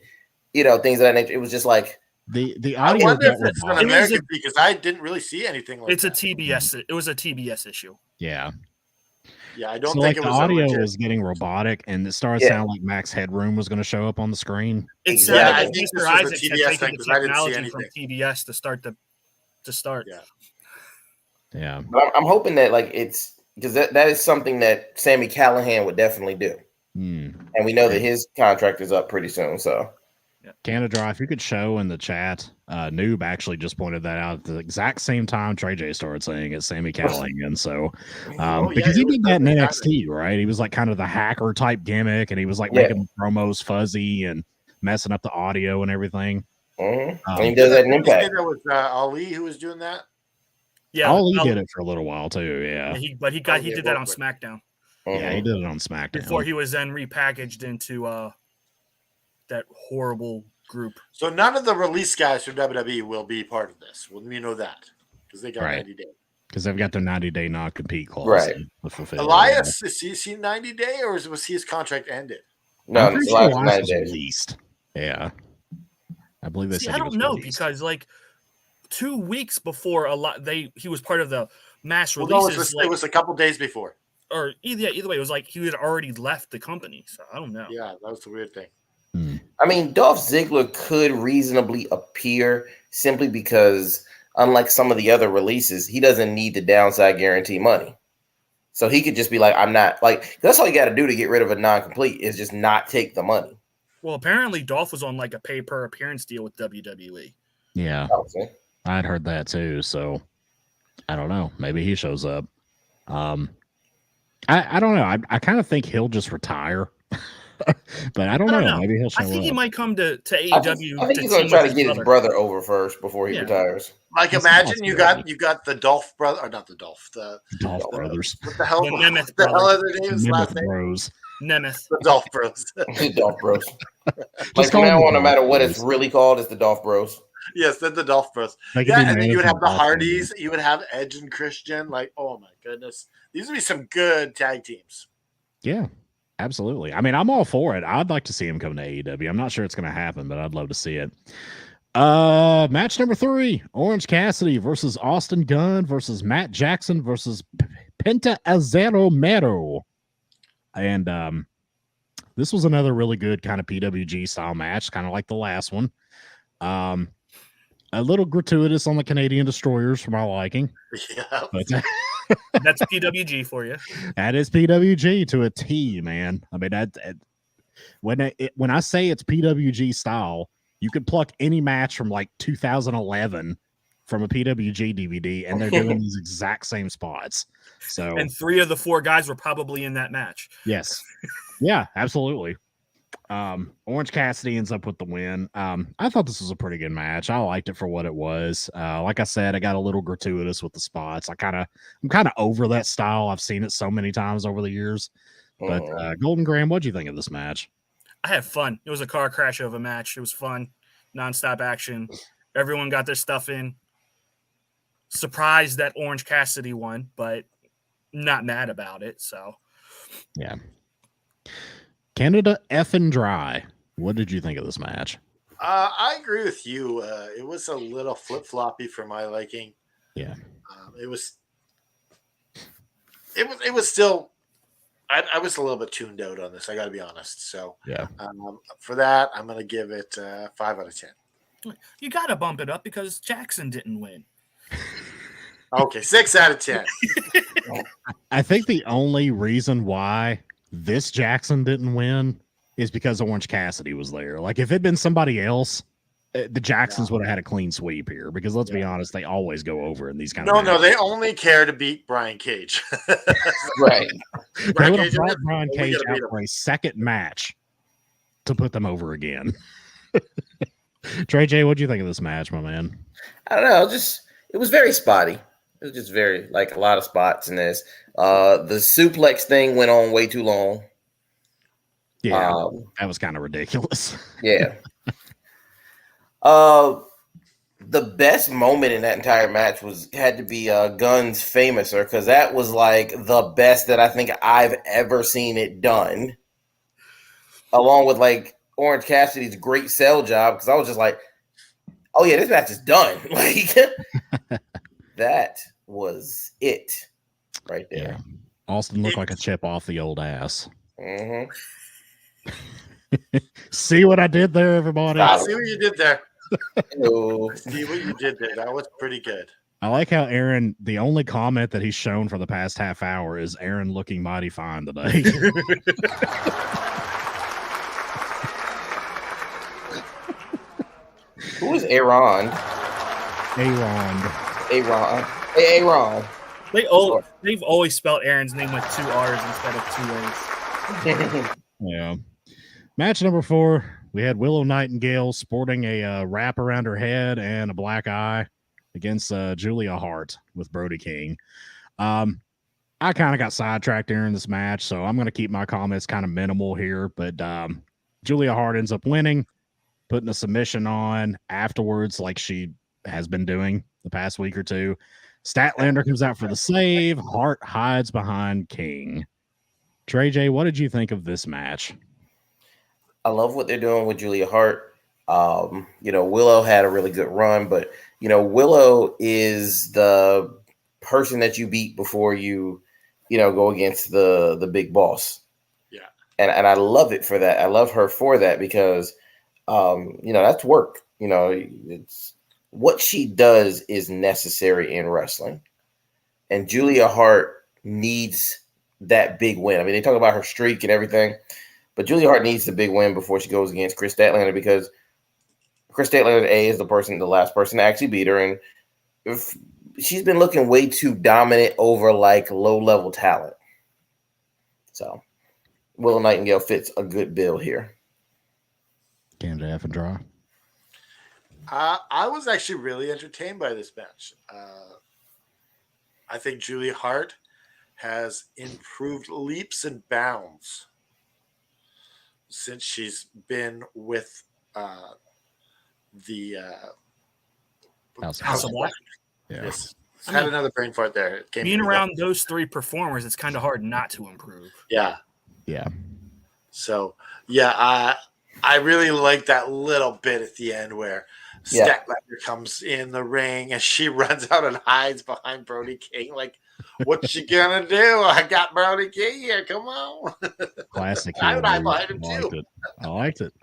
things of that nature. It was just the I audio. wonder if it's an American because I didn't really see anything like it's that. a TBS. It was a TBS issue. Yeah. Yeah, I don't So think like it the was a audio legit. was getting robotic, and it started legit. sounding like Max Headroom was going to show up on the screen. It Exactly. sounded Yeah, I like think Mr. this was a Isaacs had TBS taken thing the because I didn't see technology from anything. TBS to start. Yeah. Yeah. But I'm hoping that like it's because that is something that Sammy Callahan would definitely do, Hmm. and we know that his contract is up pretty soon. So Canada, if you could show in the chat, Noob actually just pointed that out at the exact same time Trey J started saying it, Sammy Callahan. So, because he did that in NXT, right? He was like kind of the hacker type gimmick, and he was like making promos fuzzy and messing up the audio and everything. and he does that in Impact. That was Ali who was doing that. Yeah, Ali did it for a little while too. Yeah, he did that on SmackDown. Yeah, he did it on SmackDown before he was then repackaged into that horrible group. So none of the release guys from WWE will be part of this. Well, you know that because they got 90 days. Because they've got their 90-day non-compete clause. Right. Elias, is he 90-day or was his contract ended? No, I'm pretty sure Elias was released. Yeah. I believe they said I don't know released. because like 2 weeks before he was part of the mass releases. It was a couple days before. Or either way, it was like he had already left the company. So I don't know. Yeah, that was the weird thing. I mean, Dolph Ziggler could reasonably appear simply because, unlike some of the other releases, he doesn't need the downside guarantee money. So he could just be like, I'm not like, that's all you got to do to get rid of a non-complete is just not take the money. Well, apparently Dolph was on like a pay per appearance deal with WWE. Yeah. I'd heard that too. So I don't know. Maybe he shows up. I don't know. I kind of think he'll just retire. But I don't know. Maybe he'll show up. I think he might come to AEW. I think he's going to try to get his brother over first before he retires. Like, imagine you got the Dolph brother, or not the Dolph, the Dolph brothers. What the hell? The Nemeth what the hell brothers. are their names? Nemeth Bros. Nemeth. The Dolph Bros. The Dolph Bros. Like from now on, no matter what it's really called, it's the Dolph Bros. Yes, then the Dolph Bros. Like Yeah, and then you would have the Hardys. You would have Edge and Christian. Like, oh my goodness, these would be some good tag teams. Yeah. Absolutely. I mean, I'm all for it. I'd like to see him come to AEW. I'm not sure it's going to happen, but I'd love to see it. Match number 3, Orange Cassidy versus Austin Gunn versus Matt Jackson versus Penta Azero Mero. And this was another really good kind of PWG style match, kind of like the last one. A little gratuitous on the Canadian Destroyers for my liking. Yeah. But that's PWG for you. That is PWG to a T, man. I mean, when I say it's PWG style, you could pluck any match from like 2011 from a PWG DVD, and they're doing these exact same spots. So, and 3 of the 4 guys were probably in that match. Yes, yeah, absolutely. Orange Cassidy ends up with the win. I thought this was a pretty good match. I liked it for what it was. Like I said, I got a little gratuitous with the spots. I'm kind of over that style. I've seen it so many times over the years. But Golden Graham, what'd you think of this match? I had fun. It was a car crash of a match. It was fun, nonstop action. Everyone got their stuff in. Surprised that Orange Cassidy won, but not mad about it. So, yeah. Canada effing dry. What did you think of this match? I agree with you. It was a little flip-floppy for my liking. Yeah. It was still. I was a little bit tuned out on this. I got to be honest. So yeah. For that, I'm going to give it 5 out of 10. You got to bump it up because Jackson didn't win. Okay, 6 out of 10. I think the only reason why this Jackson didn't win is because Orange Cassidy was there. Like, if it'd been somebody else, the Jacksons would have had a clean sweep here because let's be honest, they always go over in these kind of matches. No, they only care to beat Brian Cage. Right. They would have brought Brian Cage out for a second match to put them over again. Trey J, what'd you think of this match, my man? I don't know. It was very spotty. It was just very, like, a lot of spots in this. The suplex thing went on way too long. Yeah, that was kind of ridiculous. Yeah. The best moment in that entire match had to be Gunn's Famouser, because that was like the best that I think I've ever seen it done. Along with like Orange Cassidy's great sell job, because I was just like, oh yeah, this match is done. Like that was it right there. Yeah. Austin looked like a chip off the old ass. Mm-hmm. See what I did there, everybody? I see what you did there. Hello. See what you did there. That was pretty good. I like how Aaron, the only comment that he's shown for the past half hour is Aaron looking mighty fine today. Who is Aaron? Aaron. Aaron. They've always spelled Aaron's name with 2 R's instead of 2 A's. Yeah. Match number 4, we had Willow Nightingale sporting a wrap around her head and a black eye against Julia Hart with Brody King. I kind of got sidetracked during this match, so I'm going to keep my comments kind of minimal here. But Julia Hart ends up winning, putting a submission on afterwards, like she has been doing the past week or two. Statlander comes out for the save. Hart hides behind King. Trey J, what did you think of this match? I love what they're doing with Julia Hart. Willow had a really good run, but Willow is the person that you beat before you go against the big boss. Yeah. And I love it for that. I love her for that because that's work. It's what she does is necessary in wrestling. And Julia Hart needs that big win. I mean, they talk about her streak and everything, but Julia Hart needs the big win before she goes against Chris Statlander because Chris Statlander is the last person to actually beat her. And if she's been looking way too dominant over like low-level talent. So Willow Nightingale fits a good bill here. Canada F and draw. I was actually really entertained by this match. I think Julia Hart has improved leaps and bounds since she's been with the House of Black. Yeah. Yes. I had another brain fart there. It came Being from around those 3 performers, it's kind of hard not to improve. Yeah. Yeah. So, yeah, I really like that little bit at the end where Statlander comes in the ring and she runs out and hides behind Brody King. Like, what you gonna do? I got Brody King here. Come on. Classic. I would hide behind him too. I liked it.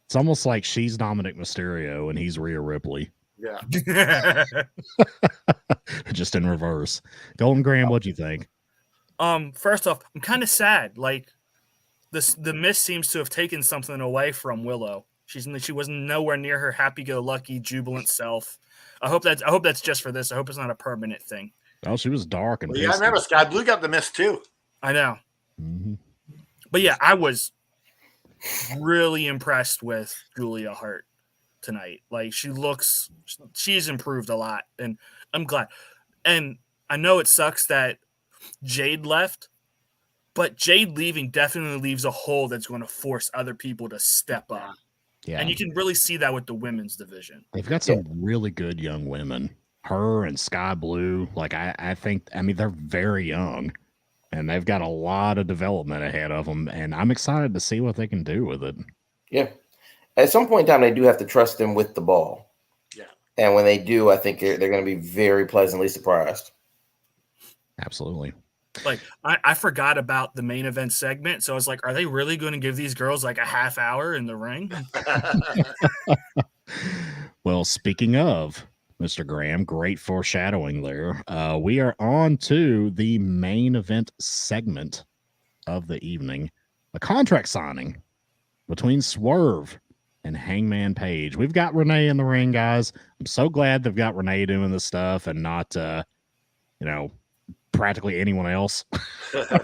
It's almost like she's Dominic Mysterio and he's Rhea Ripley. Yeah. Just in reverse. Golden Graham, what'd you think? First off, I'm kind of sad. Like the Miss seems to have taken something away from Willow. She wasn't nowhere near her happy-go-lucky, jubilant self. I hope that's just for this. I hope it's not a permanent thing. Oh, she was dark and. Well, yeah, I remember Sky Blue got the miss too. I know. Mm-hmm. But yeah, I was really impressed with Julia Hart tonight. Like she's improved a lot, and I'm glad. And I know it sucks that Jade left, but Jade leaving definitely leaves a hole that's going to force other people to step up. Yeah. And you can really see that with the women's division. They've got some really good young women. Her and Sky Blue. Like I think they're very young and they've got a lot of development ahead of them. And I'm excited to see what they can do with it. Yeah. At some point in time, they do have to trust them with the ball. Yeah. And when they do, I think they're going to be very pleasantly surprised. Absolutely. Like I forgot about the main event segment. So I was like, are they really going to give these girls like a half hour in the ring? Well, speaking of Mr. Graham, great foreshadowing there. We are on to the main event segment of the evening. A contract signing between Swerve and Hangman Page. We've got Renee in the ring, guys. I'm so glad they've got Renee doing this stuff and not, practically anyone else. I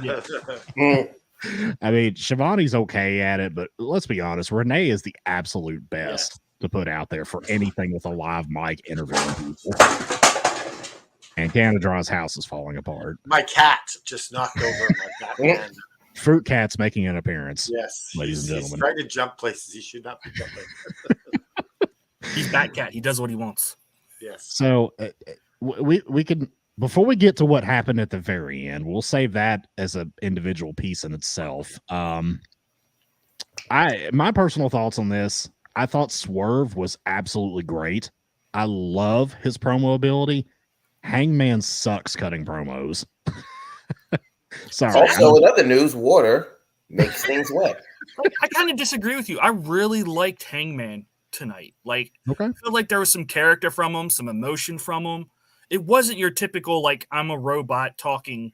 mean, Shivani's okay at it, but let's be honest, Renee is the absolute best to put out there for anything with a live mic interviewing people. And Canada's house is falling apart. My cat just knocked over my Batman. Fruit Cat's making an appearance. Yes, ladies and he's gentlemen. trying to jump places he should not be jumping. He's Batcat. He does what he wants. Yes. So we can. Before we get to what happened at the very end, we'll save that as an individual piece in itself. My personal thoughts on this, I thought Swerve was absolutely great. I love his promo ability. Hangman sucks cutting promos. Sorry. Also, in other news, water makes things wet. Like, I kind of disagree with you. I really liked Hangman tonight. Like, Okay. I feel like there was some character from him, some emotion from him. It wasn't your typical, like, I'm a robot talking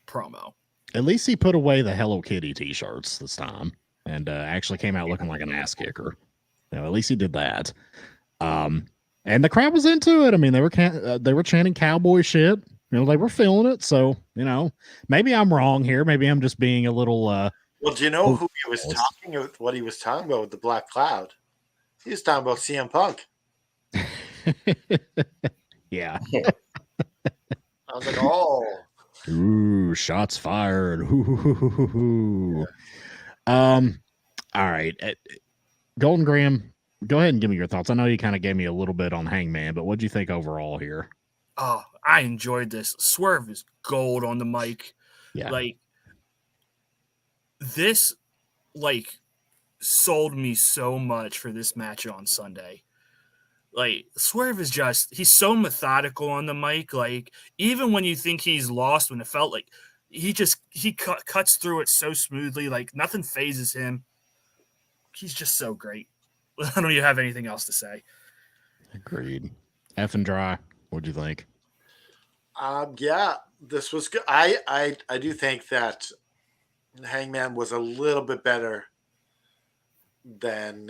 promo. At least he put away the Hello Kitty t-shirts this time and actually came out looking like an ass kicker. At least he did that. And the crowd was into it. I mean, they were chanting cowboy shit. They were feeling it. So, maybe I'm wrong here. Maybe I'm just being a little. Well, do you know who he was talking about? What he was talking about with the Black Cloud? He was talking about CM Punk. Yeah. I was like, oh. Ooh, shots fired. Ooh. All right. Golden Graham, go ahead and give me your thoughts. I know you kind of gave me a little bit on Hangman, but what do you think overall here? Oh, I enjoyed this. Swerve is gold on the mic. Yeah. Like, this, like, sold me so much for this match on Sunday. Like, Swerve is he's so methodical on the mic. Like, even when you think he's lost, when it felt like he cuts through it so smoothly, like nothing phases him. He's just so great. I don't even have anything else to say. Agreed. F and dry. What'd you think? Yeah, this was good. I do think that Hangman was a little bit better than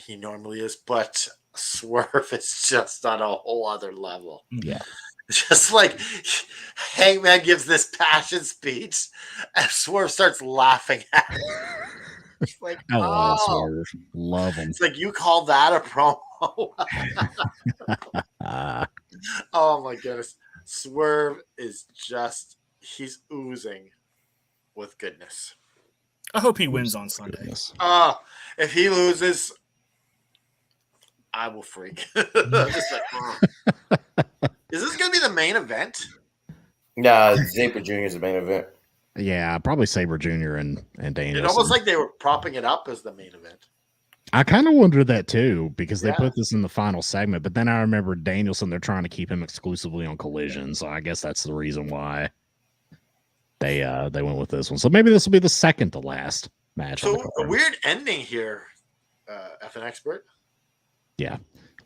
he normally is, but Swerve is just on a whole other level. Yeah. Just like Hangman gives this passion speech and Swerve starts laughing at him. It's like, I love Swerve. Love him. It's like, you call that a promo? Oh my goodness. Swerve is he's oozing with goodness. I hope he wins on Sunday. If he loses, I will freak. Just like, is this going to be the main event? Nah, Sabre Jr. is the main event. Yeah, probably Sabre Jr. and Danielson. It's almost like they were propping it up as the main event. I kind of wondered that too, because they put this in the final segment, but then I remember Danielson, they're trying to keep him exclusively on Collision, so I guess that's the reason why they went with this one. So maybe this will be the second to last match. So a weird ending here, F an expert. Yeah.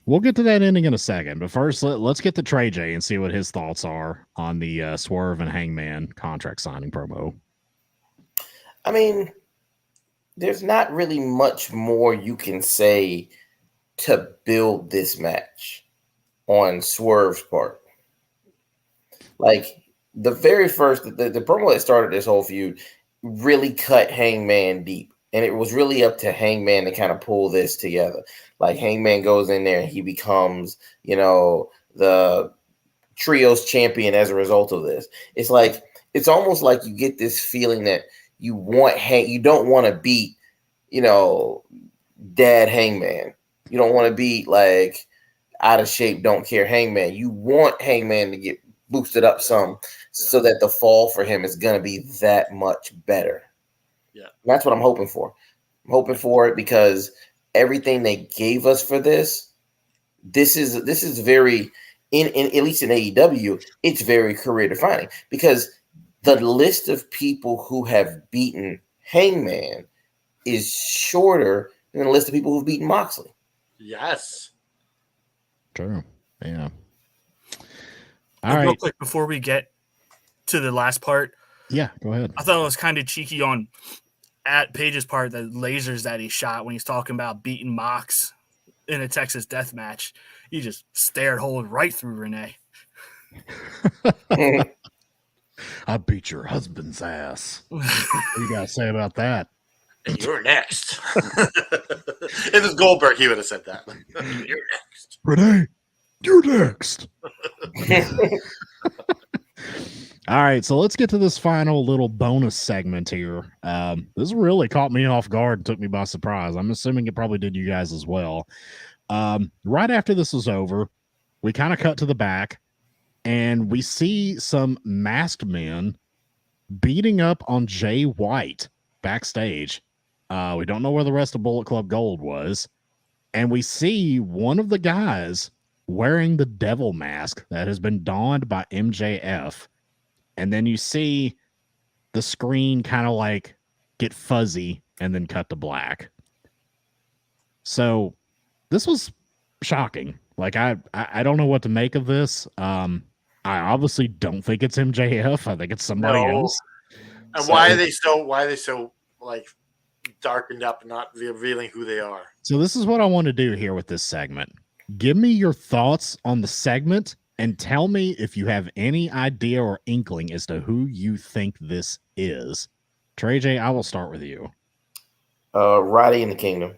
We'll get to that ending in a second, but first let's get to Trey J and see what his thoughts are on the Swerve and Hangman contract signing promo. I mean, there's not really much more you can say to build this match on Swerve's part. Like, the very first, the promo that started this whole feud really cut Hangman deep. And it was really up to Hangman to kind of pull this together. Like, Hangman goes in there and he becomes, the trios champion as a result of this. It's like, it's almost like you get this feeling that you don't want to beat, dad Hangman. You don't want to beat, like, out of shape, don't care Hangman. You want Hangman to get boosted up some so that the fall for him is going to be that much better. Yeah, that's what I'm hoping for. I'm hoping for it because everything they gave us for this is very in at least in AEW, it's very career defining because the list of people who have beaten Hangman is shorter than the list of people who've beaten Moxley. Yes. True. Yeah. All right. Real quick before we get to the last part. Yeah, go ahead. I thought it was kind of cheeky on at Page's part, the lasers that he shot when he's talking about beating Mox in a Texas death match. He just stared right through Renee. I beat your husband's ass. What do you got to say about that? And you're next. If it was Goldberg, he would have said that. You're next. Renee, you're next. All right, so let's get to this final little bonus segment here. This really caught me off guard and took me by surprise. I'm assuming it probably did you guys as well. Right after this was over, we kind of cut to the back, and we see some masked men beating up on Jay White backstage. We don't know where the rest of Bullet Club Gold was, and we see one of the guys wearing the devil mask that has been donned by MJF. and then you see the screen kind of like get fuzzy and then cut to black. So this was shocking. Like I don't know what to make of this. I obviously don't think it's MJF. I think it's somebody else. And why are they so like darkened up and not revealing who they are? So this is what I want to do here with this segment. Give me your thoughts on the segment and tell me if you have any idea or inkling as to who you think this is. Trey J, I will start with you. Roddy in the Kingdom.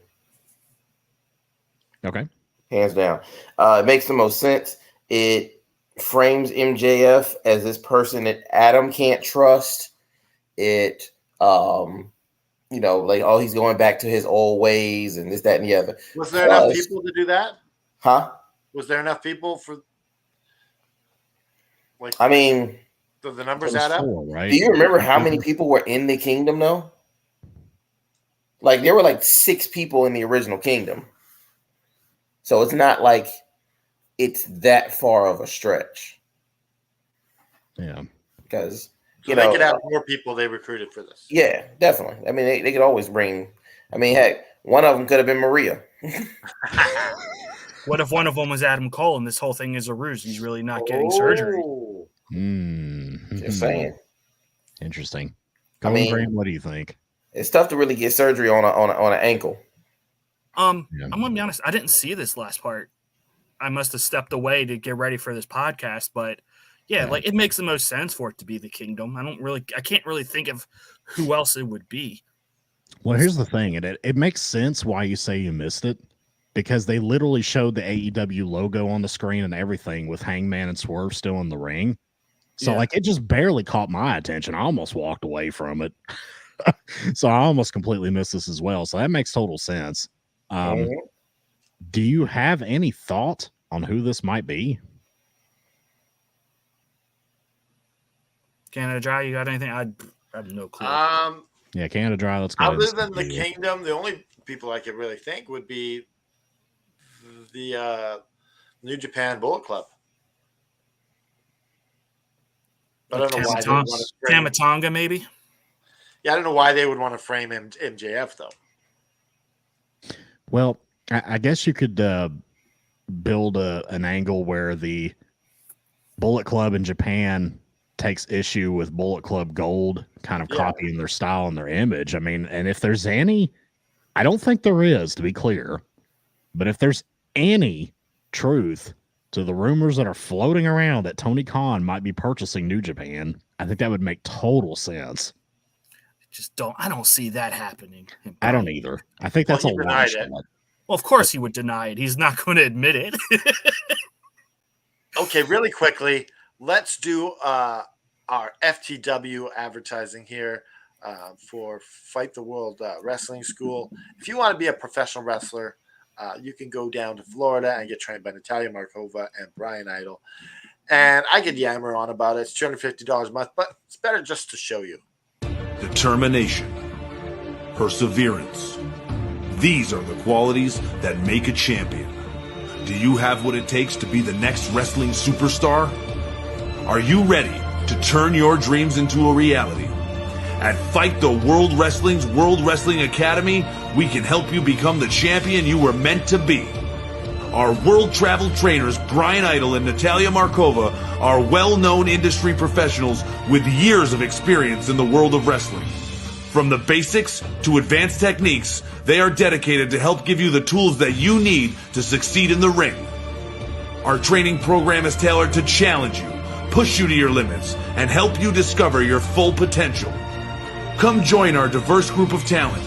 Okay. Hands down. It makes the most sense. It frames MJF as this person that Adam can't trust. It, you know, like, oh, he's going back to his old ways and this, that, and the other. Was there enough people to do that? Huh? Was there enough people for? Like, I mean, do the numbers add up? Right? Do you remember how many people were in the Kingdom, though? Like, there were like 6 people in the original Kingdom. So it's not like it's that far of a stretch. Yeah. Because, so they could have more people they recruited for this. Yeah, definitely. I mean, they could always bring, I mean, heck, one of them could have been Maria. What if one of them was Adam Cole and this whole thing is a ruse? He's really not getting surgery. Just saying. Interesting. I mean, Graham, what do you think? It's tough to really get surgery on an ankle. I'm gonna be honest. I didn't see this last part. I must have stepped away to get ready for this podcast. But yeah, like it makes the most sense for it to be the Kingdom. I can't really think of who else it would be. Well, here's the thing. It makes sense why you say you missed it. Because they literally showed the AEW logo on the screen and everything with Hangman and Swerve still in the ring. So, like, it just barely caught my attention. I almost walked away from it. So, I almost completely missed this as well. So, that makes total sense. Do you have any thought on who this might be? Canada Dry, you got anything? I have no clue. Yeah, Canada Dry, let's go. Other than the Kingdom, the only people I could really think would be the New Japan Bullet Club. But I don't know why they would want to frame Tamatonga, maybe? Yeah, I don't know why they would want to frame MJF, though. Well, I guess you could build an angle where the Bullet Club in Japan takes issue with Bullet Club Gold kind of copying their style and their image. I mean, and if there's any, I don't think there is, to be clear, but if there's any truth to the rumors that are floating around that Tony Khan might be purchasing New Japan, I think that would make total sense. I don't see that happening. I don't either. I think that's a long shot. Well, of course he would deny it. He's not going to admit it. Okay, really quickly, let's do our FTW advertising here for Fight the World Wrestling School. If you want to be a professional wrestler, you can go down to Florida and get trained by Natalia Markova and Brian Idol. And I could yammer on about it. It's $250 a month, but it's better just to show you. Determination, perseverance. These are the qualities that make a champion. Do you have what it takes to be the next wrestling superstar? Are you ready to turn your dreams into a reality? At Fight the World Wrestling's World Wrestling Academy, we can help you become the champion you were meant to be. Our world travel trainers, Brian Idol and Natalia Markova, are well-known industry professionals with years of experience in the world of wrestling. From the basics to advanced techniques, they are dedicated to help give you the tools that you need to succeed in the ring. Our training program is tailored to challenge you, push you to your limits, and help you discover your full potential. Come join our diverse group of talent.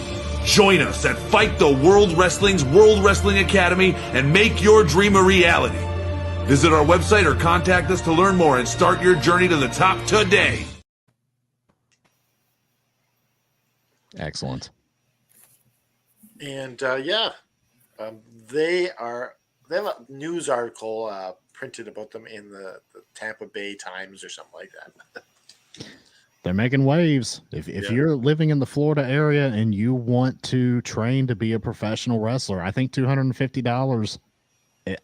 Join us at Fight the World Wrestling's World Wrestling Academy and make your dream a reality. Visit our website or contact us to learn more and start your journey to the top today. Excellent. And they have a news article printed about them in the Tampa Bay Times or something like that. They're making waves. If you're living in the Florida area and you want to train to be a professional wrestler, I think $250,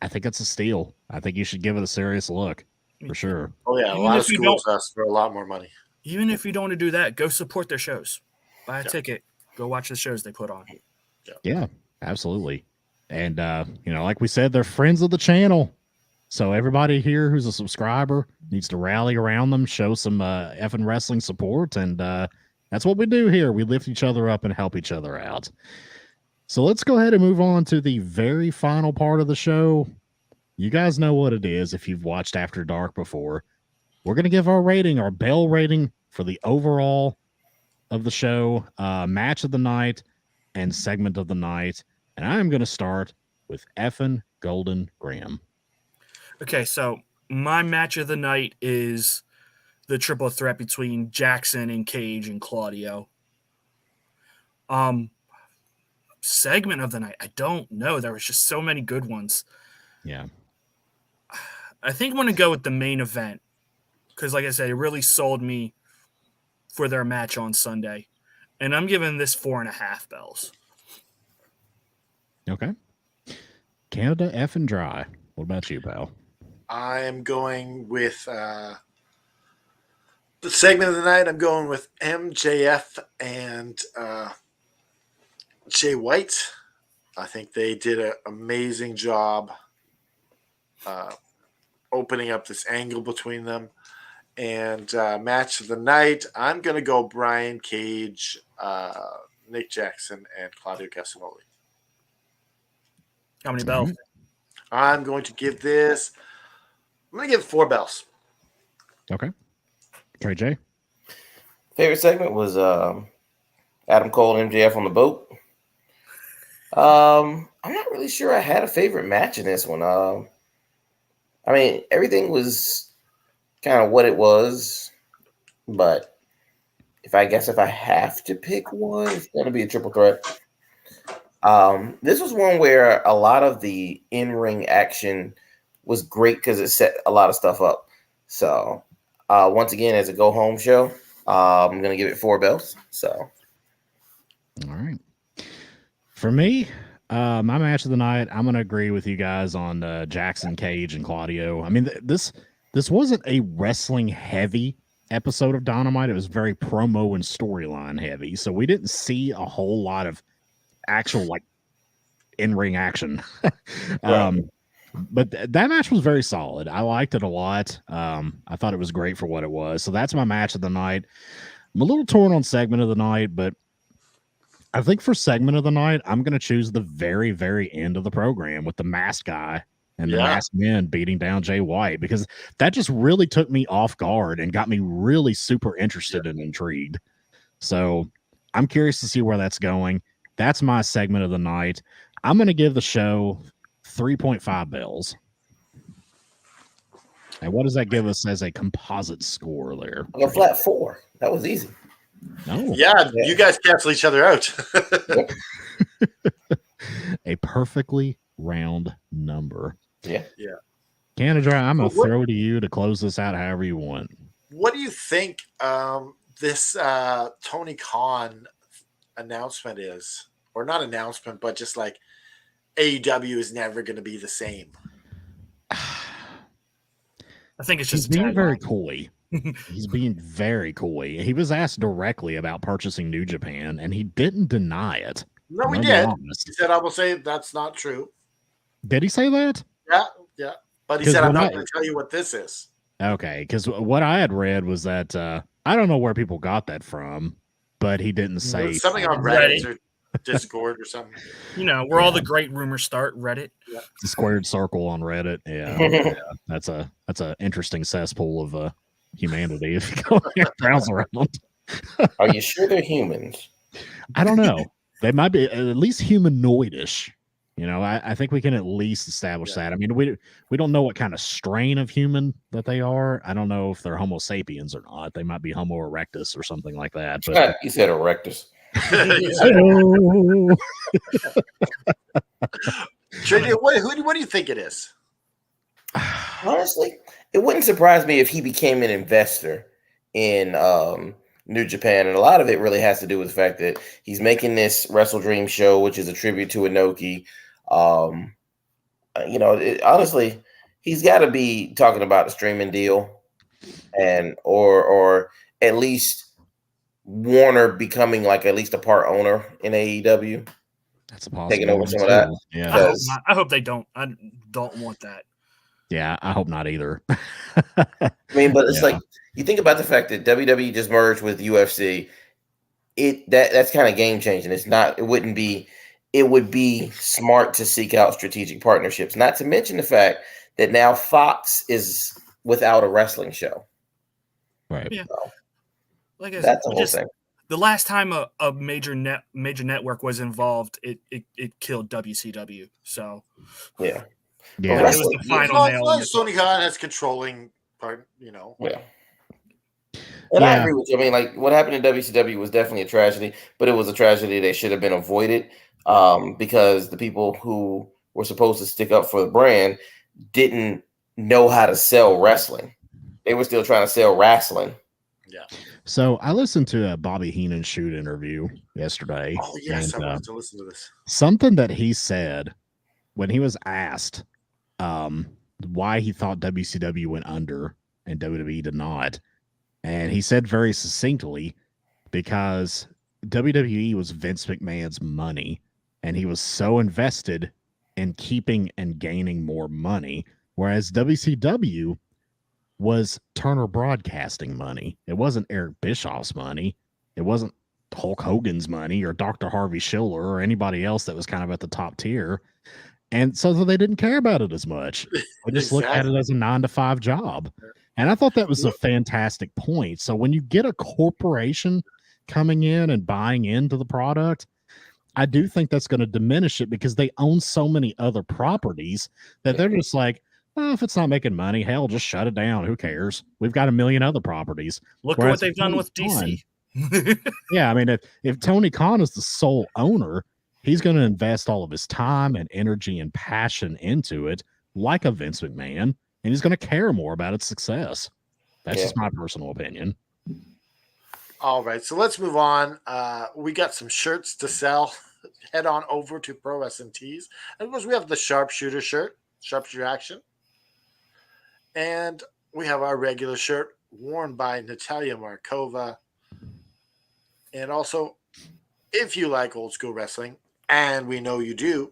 I think it's a steal. I think you should give it a serious look. for sure. Oh yeah, a Even lot of if you schools don't- ask for a lot more money. Even if you don't want to do that, go support their shows. Buy a Yeah. ticket. Go watch the shows they put on. Yeah, absolutely. And like we said, they're friends of the channel. So everybody here who's a subscriber needs to rally around them, show some effing wrestling support, and that's what we do here. We lift each other up and help each other out. So let's go ahead and move on to the very final part of the show. You guys know what it is if you've watched After Dark before. We're going to give our rating, our bell rating for the overall of the show, match of the night, and segment of the night. And I'm going to start with effing Golden Graham. Okay, so my match of the night is the triple threat between Jackson and Cage and Claudio. Segment of the night, I don't know. There was just so many good ones. Yeah. I think I'm going to go with the main event because, like I said, it really sold me for their match on Sunday. And I'm giving this 4.5 bells. Okay. Canada effing dry. What about you, pal? I'm going with the segment of the night. I'm going with MJF and Jay White. I think they did an amazing job opening up this angle between them. And match of the night, I'm going to go Brian Cage, Nick Jackson, and Claudio Castagnoli. How many bells? I'm going to give this. I'm going to give it 4 bells. Okay. Trey J. Favorite segment was Adam Cole and MJF on the boat. I'm not really sure I had a favorite match in this one. I mean, everything was kind of what it was, but if I have to pick one, it's going to be a triple threat. This was one where a lot of the in-ring action was great because it set a lot of stuff up. So once again, as a go-home show, I'm going to give it 4 bells. So, all right. For me, my match of the night, I'm going to agree with you guys on Jackson, Cage, and Claudio. I mean, this wasn't a wrestling heavy episode of Dynamite. It was very promo and storyline heavy. So we didn't see a whole lot of actual like in-ring action. But that match was very solid. I liked it a lot. I thought it was great for what it was. So that's my match of the night. I'm a little torn on segment of the night, but I think for segment of the night, I'm going to choose the very, very end of the program with the masked guy and the masked men beating down Jay White, because that just really took me off guard and got me really super interested and intrigued. So I'm curious to see where that's going. That's my segment of the night. I'm going to give the show 3.5 bells. And what does that give us as a composite score there? a flat 4. That was easy. No. Yeah, you guys cancel each other out. A perfectly round number. Yeah. Canada, I'm going to throw to you to close this out however you want. What do you think this Tony Khan announcement is? Or not announcement, but just like AEW is never going to be the same. I think it's He's just being very coy. He's being very coy. He was asked directly about purchasing New Japan, and he didn't deny it. No, we I'm did. honest. He said, I will say that's not true. Did he say that? Yeah. But he 'Cause said, I'm when not I- going to tell you what this is. Okay, because what I had read was that I don't know where people got that from, but he didn't say Something on Reddit. Reddit or Discord or something. You know, where all the great rumors start, Reddit. the squared circle on Reddit. Yeah, that's a interesting cesspool of humanity if you go there and browse around. Are you sure they're humans? I don't know. They might be at least humanoidish. You know, I think we can at least establish that. I mean, we don't know what kind of strain of human that they are. I don't know if they're Homo sapiens or not. They might be Homo erectus or something like that. But You said erectus. JJ, what do you think it is? Honestly, it wouldn't surprise me if he became an investor in New Japan. And a lot of it really has to do with the fact that he's making this Wrestle Dream show, which is a tribute to Inoki. Honestly, he's got to be talking about the streaming deal, and or at least Warner becoming like at least a part owner in AEW. That's a possibility. Taking over some of that. Yeah. I hope they don't. I don't want that. Yeah, I hope not either. I mean, but it's like you think about the fact that WWE just merged with UFC. That's kind of game changing. It would be smart to seek out strategic partnerships. Not to mention the fact that now Fox is without a wrestling show. Right. Yeah. So, like I said, that's the whole thing. The last time a major network was involved, it killed WCW. So yeah. It was the final nail. Sony Khan has controlling part, Yeah. And I agree with you. I mean, like what happened in WCW was definitely a tragedy, but it was a tragedy that should have been avoided because the people who were supposed to stick up for the brand didn't know how to sell wrestling. They were still trying to sell wrestling. Yeah. So I listened to a Bobby Heenan shoot interview yesterday. Oh yes, and, I wanted to listen to this. Something that he said when he was asked why he thought WCW went under and WWE did not. And he said very succinctly, because WWE was Vince McMahon's money, and he was so invested in keeping and gaining more money, whereas WCW was Turner Broadcasting money. It wasn't Eric Bischoff's money. It wasn't Hulk Hogan's money or Dr. Harvey Schiller or anybody else that was kind of at the top tier. And so they didn't care about it as much. They just looked at it as a 9-to-5 job. And I thought that was a fantastic point. So when you get a corporation coming in and buying into the product, I do think that's going to diminish it because they own so many other properties that they're just like, oh, if it's not making money, hell, just shut it down. Who cares? We've got a million other properties. Look at what they've done with DC. Yeah, I mean, if Tony Khan is the sole owner, he's going to invest all of his time and energy and passion into it like a Vince McMahon, and he's going to care more about its success. That's just my personal opinion. All right, so let's move on. We got some shirts to sell. Head on over to Pro Wrestling Tees. And of course, we have the Sharpshooter shirt, Sharpshooter Action. And we have our regular shirt worn by Natalia Markova. And also, if you like old school wrestling, and we know you do,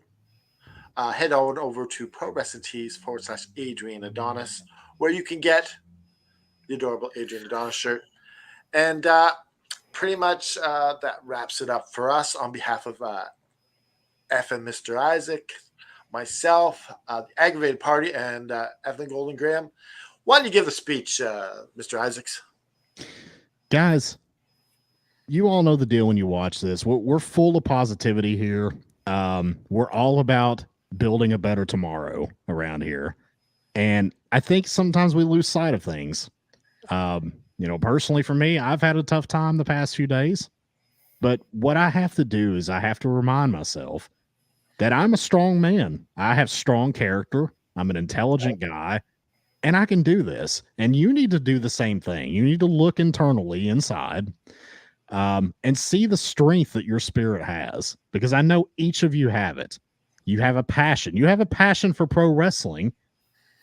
head on over to Pro Wrestling Tees /Adrian Adonis, where you can get the adorable Adrian Adonis shirt. And pretty much that wraps it up for us on behalf of F and Mr. Isaac, myself, the Aggravated Party, and Evelyn Golden Graham. Why don't you give a speech, Mr. Isaacs? Guys, you all know the deal when you watch this. We're full of positivity here. We're all about building a better tomorrow around here. And I think sometimes we lose sight of things. Personally for me, I've had a tough time the past few days. But what I have to do is I have to remind myself that I'm a strong man. I have strong character. I'm an intelligent guy. And I can do this. And you need to do the same thing. You need to look internally inside and see the strength that your spirit has. Because I know each of you have it. You have a passion. You have a passion for pro wrestling.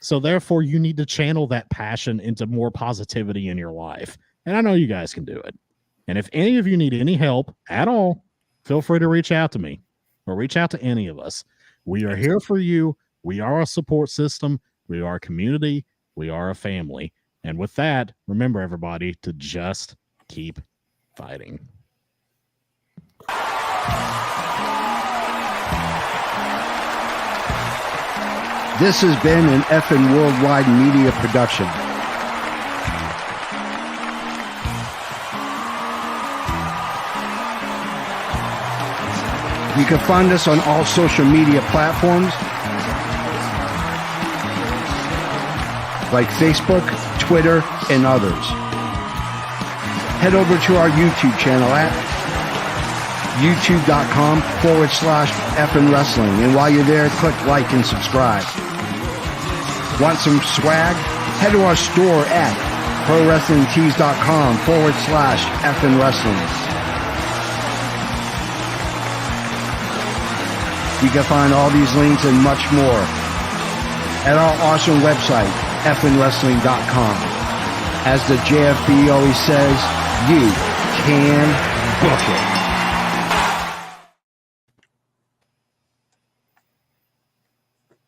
So therefore, you need to channel that passion into more positivity in your life. And I know you guys can do it. And if any of you need any help at all, feel free to reach out to me or reach out to any of us. We are here for you. We are a support system. We are a community. We are a family. And with that, remember, everybody, to just keep fighting. This has been an effing worldwide media production. You can find us on all social media platforms like Facebook, Twitter, and others. Head over to our YouTube channel at youtube.com/effing wrestling. And while you're there, click like and subscribe. Want some swag? Head to our store at prowrestlingtees.com/effing wrestling. You can find all these links and much more at our awesome website, fnwrestling.com. As the JFB always says, you can book it.